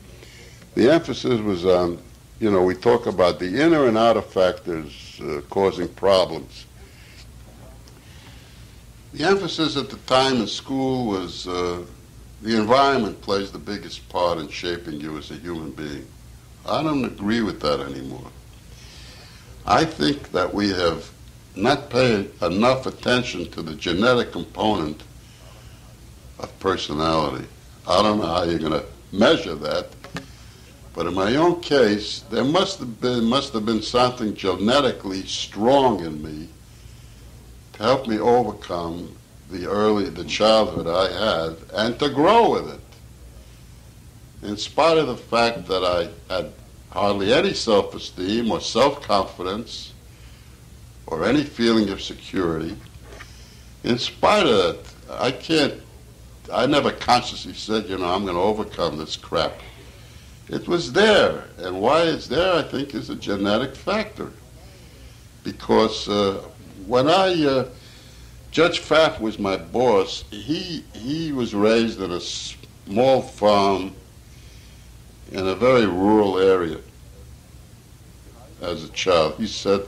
the emphasis was on, you know, we talk about the inner and outer factors causing problems. The emphasis at the time in school was the environment plays the biggest part in shaping you as a human being. I don't agree with that anymore. I think that we have not paid enough attention to the genetic component of personality. I don't know how you're going to measure that, but in my own case, there must have been something genetically strong in me to help me overcome the childhood I had and to grow with it. In spite of the fact that I had hardly any self-esteem or self-confidence or any feeling of security, in spite of that, I never consciously said, you know, I'm going to overcome this crap. It was there, and why it's there, I think, is a genetic factor. Because when Judge Pfaff was my boss, he was raised in a small farm in a very rural area as a child. He said,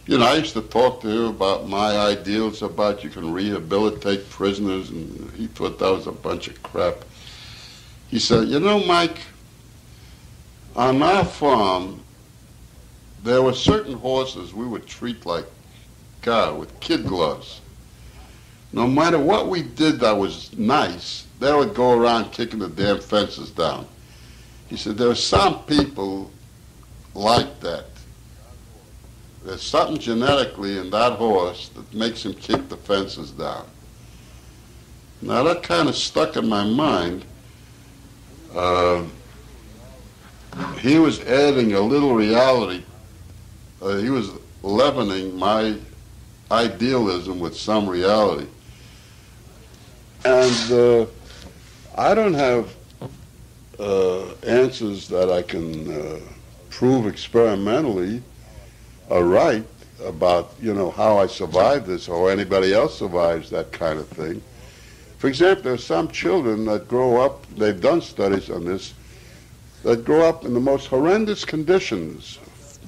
you know, I used to talk to him about my ideals about you can rehabilitate prisoners, and he thought that was a bunch of crap. He said, you know, Mike, on our farm, there were certain horses we would treat like God, with kid gloves. No matter what we did that was nice, they would go around kicking the damn fences down. He said, there are some people like that. There's something genetically in that horse that makes him kick the fences down. Now that kind of stuck in my mind. He was adding a little reality. He was leavening my idealism with some reality. And I don't have answers that I can prove experimentally are right about, you know, how I survived this or anybody else survives that kind of thing. For example, there are some children that grow up, they've done studies on this, that grow up in the most horrendous conditions.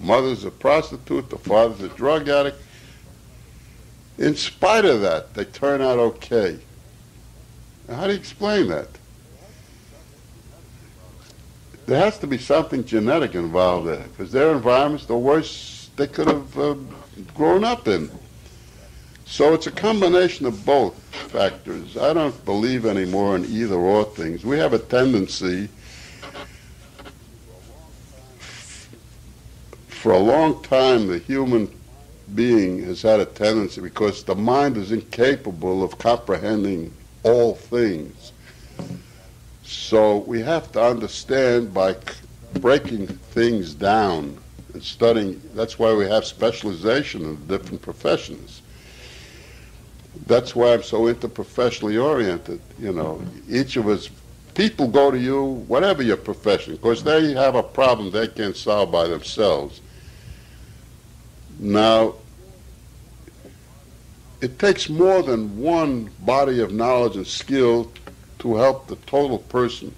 Mother's a prostitute, the father's a drug addict. In spite of that, they turn out okay. Now, how do you explain that? There has to be something genetic involved there, because their environment's the worst they could have grown up in. So it's a combination of both factors. I don't believe anymore in either or things. We have a tendency, for a long time, the human being has had a tendency, because the mind is incapable of comprehending all things. So we have to understand by breaking things down and studying. That's why we have specialization in different professions. That's why I'm so interprofessionally oriented. You know, each of us, people go to you, whatever your profession, because they have a problem they can't solve by themselves. Now, it takes more than one body of knowledge and skill to help the total person.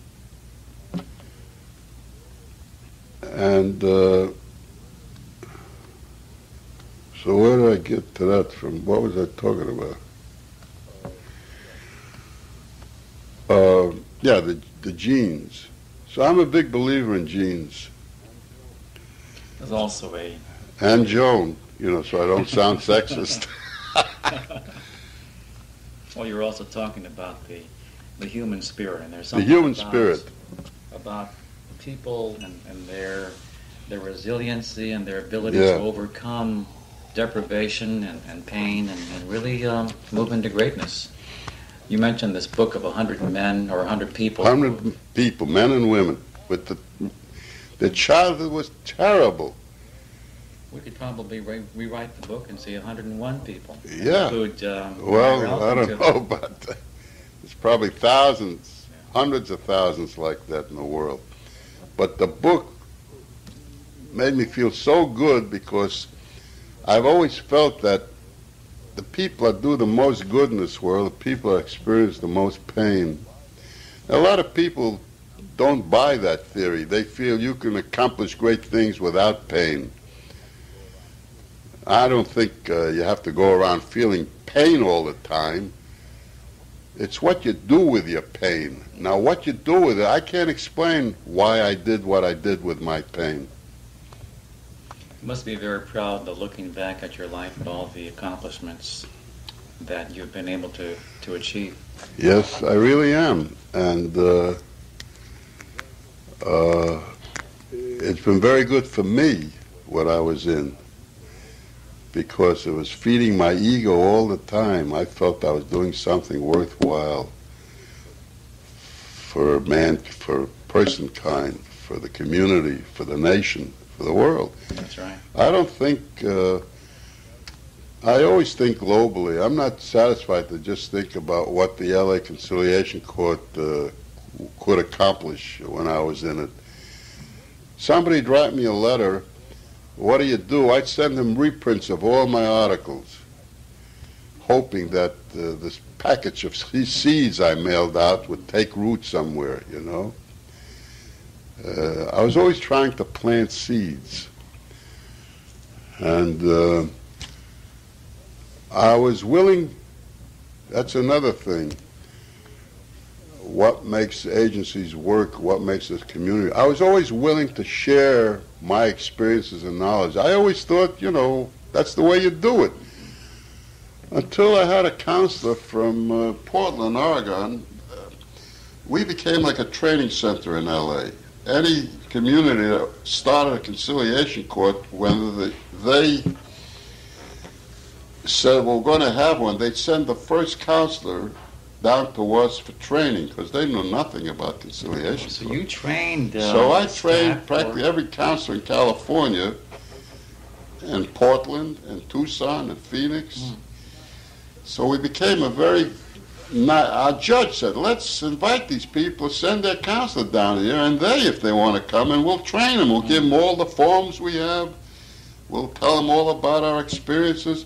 And So where did I get to that from? What was I talking about? Yeah, the genes. So I'm a big believer in genes. There's also a... And Joan, so I don't sound sexist. Well, you're also talking about the human spirit, and there's The something human spirit. about people and their resiliency and their ability Yeah. to overcome deprivation and pain and really move into greatness. You mentioned this book of 100 men or 100 people. 100 people, men and women, with the childhood was terrible. We could probably rewrite the book and see 101 people. Yeah. Include, Well, Meyer I Elkin don't too. know about that. There's probably thousands, hundreds of thousands like that in the world. But the book made me feel so good because I've always felt that the people that do the most good in this world, the people that experience the most pain. A lot of people don't buy that theory. They feel you can accomplish great things without pain. I don't think you have to go around feeling pain all the time. It's what you do with your pain. Now, what you do with it, I can't explain why I did what I did with my pain. You must be very proud of looking back at your life and all the accomplishments that you've been able to achieve. Yes, I really am. And it's been very good for me, what I was in, because it was feeding my ego all the time. I felt I was doing something worthwhile for man, for personkind, for the community, for the nation, for the world. That's right. I don't think, I always think globally. I'm not satisfied to just think about what the LA Conciliation Court could accomplish when I was in it. Somebody dropped me a letter. What do? I'd send them reprints of all my articles, hoping that this package of seeds I mailed out would take root somewhere, I was always trying to plant seeds. And I was willing, that's another thing, what makes agencies work, what makes this community. I was always willing to share my experiences and knowledge. I always thought, that's the way you do it. Until I had a counselor from Portland, Oregon. We became like a training center in LA. Any community that started a conciliation court, when they said, we're going to have one, they'd send the first counselor down to us for training, because they knew nothing about conciliation. So you trained So I trained staff practically every counselor in California, and Portland, and Tucson, and Phoenix. So we became our judge said, let's invite these people, send their counselor down here, and they, if they want to come, and we'll train them. We'll give them all the forms we have. We'll tell them all about our experiences.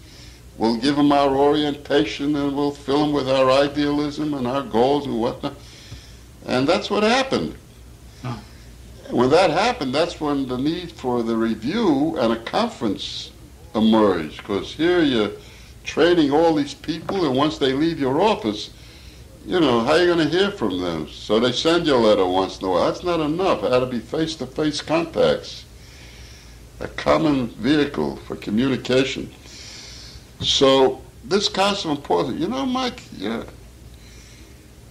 We'll give them our orientation, and we'll fill them with our idealism and our goals and whatnot. And that's what happened. Huh. When that happened, that's when the need for the review and a conference emerged. Because here you're training all these people, and once they leave your office, how are you going to hear from them? So they send you a letter once in a while. That's not enough. It had to be face-to-face contacts. A common vehicle for communication. So this councilman Portland, Mike,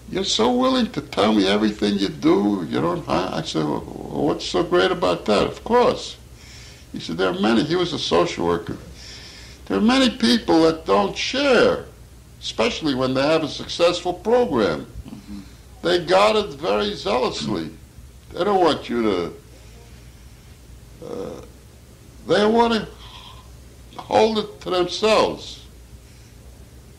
you're so willing to tell me everything you do. I said, well, what's so great about that? Of course. He said, there are many, he was a social worker. There are many people that don't share, especially when they have a successful program. Mm-hmm. They guard it very zealously. They don't want you to, they want to hold it to themselves,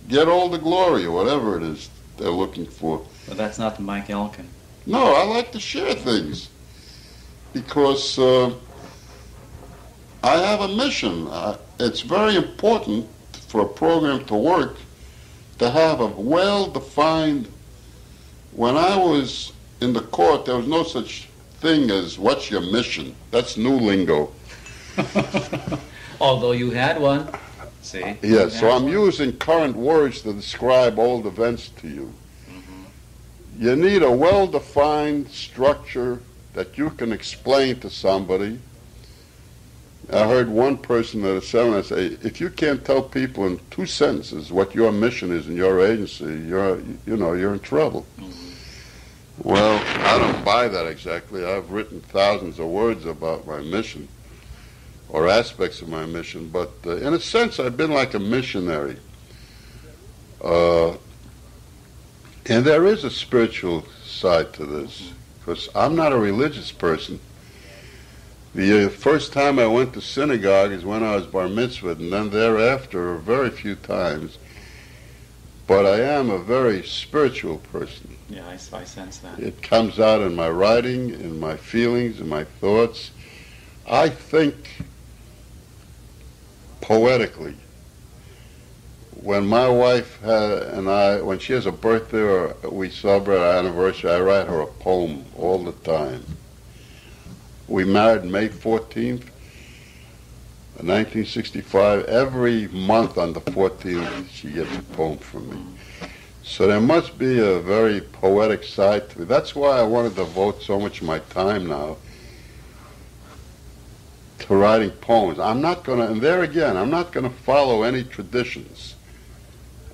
get all the glory or whatever it is they're looking for. But that's not Mike Elkin. No, I like to share things because I have a mission. It's very important for a program to work to have a well-defined. When I was in the court, there was no such thing as what's your mission. That's new lingo. Although you had one. See? Yes, so I'm using current words to describe old events to you. You need a well-defined structure that you can explain to somebody. I heard one person at a seminar say, if you can't tell people in 2 sentences what your mission is in your agency, you're in trouble. Well, I don't buy that exactly. I've written thousands of words about my mission or aspects of my mission, but in a sense, I've been like a missionary. And there is a spiritual side to this, because I'm not a religious person. The first time I went to synagogue is when I was bar mitzvahed, and then thereafter, very few times. But I am a very spiritual person. Yeah, I sense that. It comes out in my writing, in my feelings, in my thoughts. I think poetically. When my wife and I, when she has a birthday or we celebrate our anniversary, I write her a poem all the time. We married May 14th, 1965. Every month on the 14th, she gets a poem from me. So there must be a very poetic side to it. That's why I want to devote so much of my time now to writing poems. I'm not going to, and there again, I'm not going to follow any traditions.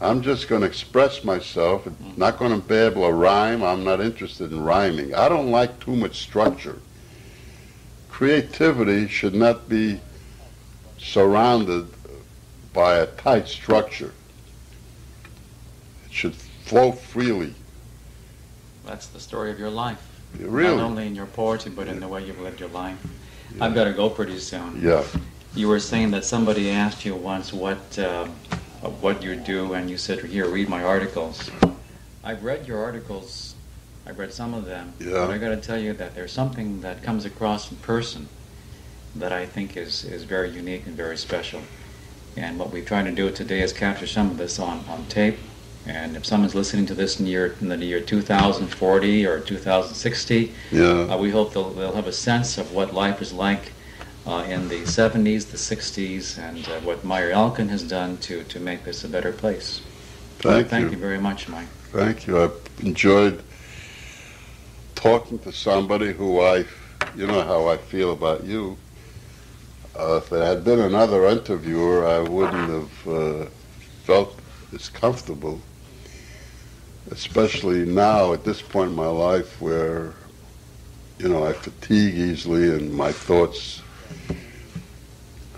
I'm just going to express myself. It's not going to be able to rhyme. I'm not interested in rhyming. I don't like too much structure. Creativity should not be surrounded by a tight structure. It should flow freely. That's the story of your life. Really? Not only in your poetry, but in the way you've lived your life. Yeah. I've got to go pretty soon. Yeah. You were saying that somebody asked you once what you do, and you said, here, read my articles. I've read your articles. I've read some of them. Yeah. But I got to tell you that there's something that comes across in person that I think is very unique and very special. And what we try to do today is capture some of this on tape. And if someone's listening to this in the year 2040 or 2060, we hope they'll have a sense of what life is like in the 70s, the 60s, and what Meyer Elkin has done to make this a better place. Thank you very much, Mike. Thank you. I've enjoyed talking to somebody who you know how I feel about you. If there had been another interviewer, I wouldn't have felt as comfortable, especially now at this point in my life where, I fatigue easily and my thoughts,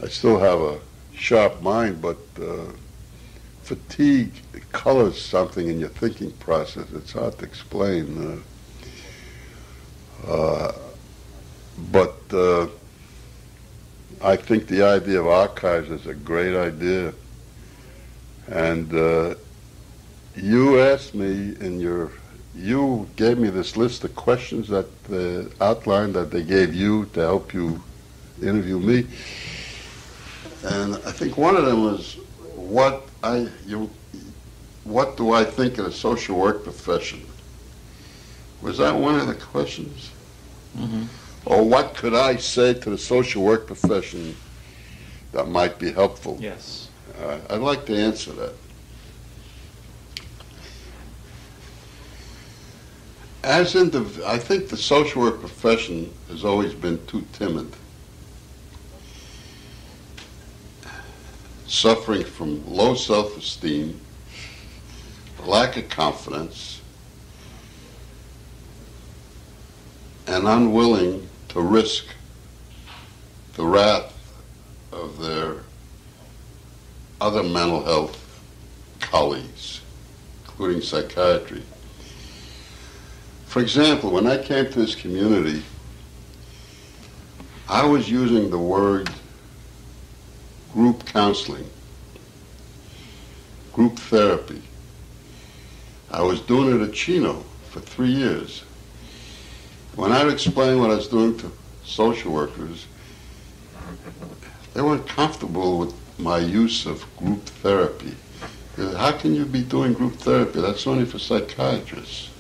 I still have a sharp mind, but fatigue colors something in your thinking process. It's hard to explain. But I think the idea of archives is a great idea. And you asked me you gave me this list of questions that outlined that they gave you to help you interview me. And I think one of them was, what do I think of the social work profession? Was that one of the questions? Mm-hmm. Or what could I say to the social work profession that might be helpful? Yes. I'd like to answer that. I think the social work profession has always been too timid, suffering from low self-esteem, lack of confidence, and unwilling to risk the wrath of their other mental health colleagues, including psychiatry. For example, when I came to this community, I was using the word group counseling, group therapy. I was doing it at Chino for 3 years. When I would explain what I was doing to social workers, they weren't comfortable with my use of group therapy. They said, how can you be doing group therapy? That's only for psychiatrists.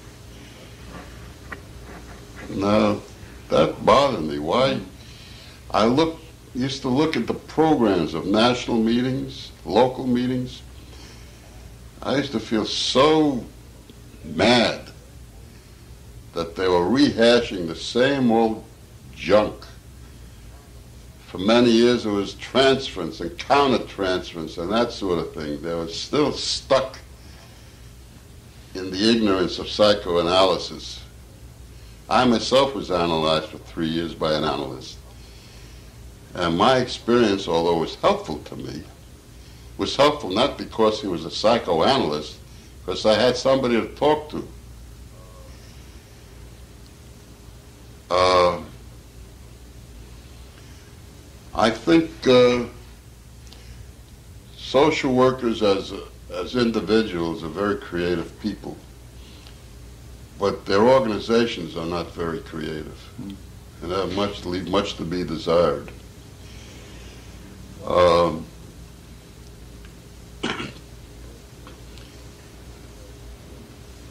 Now, that bothered me. Why? I looked used to look at the programs of national meetings, local meetings, I used to feel so mad that they were rehashing the same old junk. For many years it was transference and counter-transference and that sort of thing. They were still stuck in the ignorance of psychoanalysis. I myself was analyzed for 3 years by an analyst. And my experience, although it was helpful to me, was helpful not because he was a psychoanalyst, because I had somebody to talk to. I think social workers as individuals are very creative people, but their organizations are not very creative, and leave much to be desired.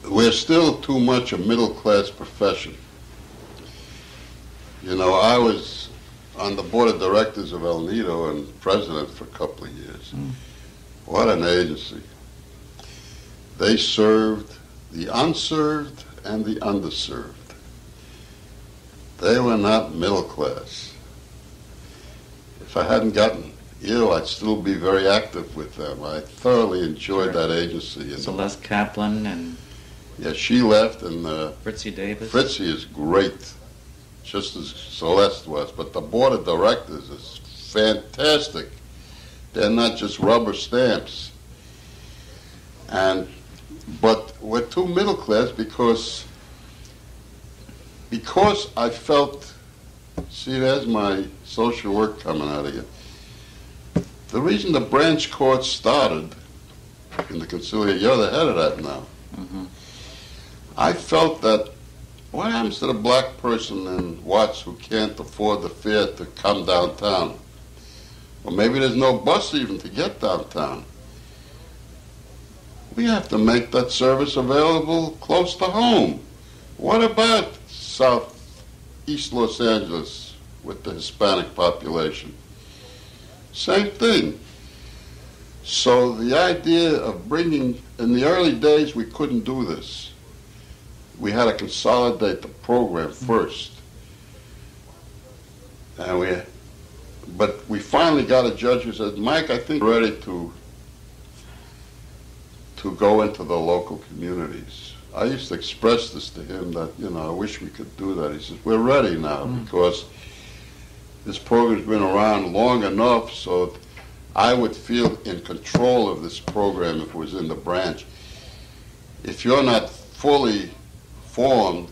We're still too much a middle-class profession. You know, I was on the board of directors of El Nido and president for a couple of years. What an agency. They served the unserved and the underserved. They were not middle class. If I hadn't gotten ill, I'd still be very active with them. I thoroughly enjoyed that agency. Celeste Kaplan and... Yeah, she left, and Fritzie Davis. Fritzie is great, just as Celeste was. But the board of directors is fantastic. They're not just rubber stamps. But we're too middle class because I felt, see, there's my social work coming out of you. The reason the branch court started in the Conciliation, you're the head of that now. Mm-hmm. I felt that what happens to the black person in Watts who can't afford the fare to come downtown? Or maybe there's no bus even to get downtown. We have to make that service available close to home. What about southeast Los Angeles with the Hispanic population? Same thing. So the idea of bringing, in the early days we couldn't do this. We had to consolidate the program first. But we finally got a judge who said, Mike, I think we're ready to go into the local communities. I used to express this to him that, you know, I wish we could do that. He says, we're ready now because this program's been around long enough so I would feel in control of this program if it was in the branch. If you're not fully formed,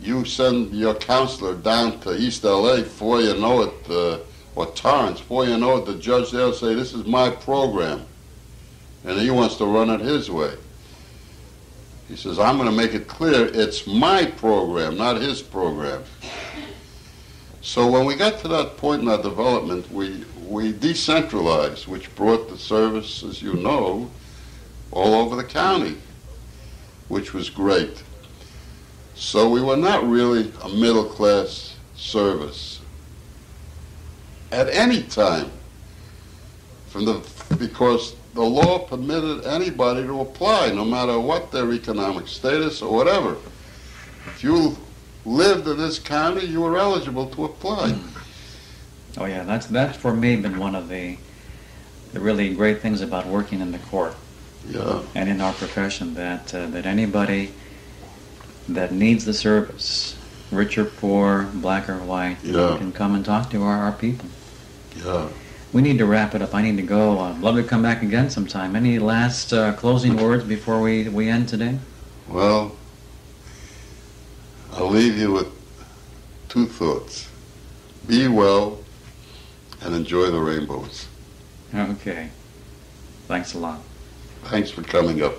you send your counselor down to East LA before you know it, or Torrance, before you know it, the judge there will say, this is my program. And he wants to run it his way. He says, I'm going to make it clear it's my program, not his program. So when we got to that point in our development, we decentralized, which brought the service, as you know, all over the county, which was great. So we were not really a middle-class service at any time, because the law permitted anybody to apply, no matter what their economic status or whatever. If you lived in this county, you were eligible to apply. Oh yeah, that's for me been one of the really great things about working in the court. Yeah. And in our profession, that anybody that needs the service, rich or poor, black or white, can come and talk to our people. Yeah. We need to wrap it up. I need to go. I'd love to come back again sometime. Any last closing words before we end today? Well, I'll leave you with two thoughts. Be well and enjoy the rainbows. Okay. Thanks a lot. Thanks for coming up.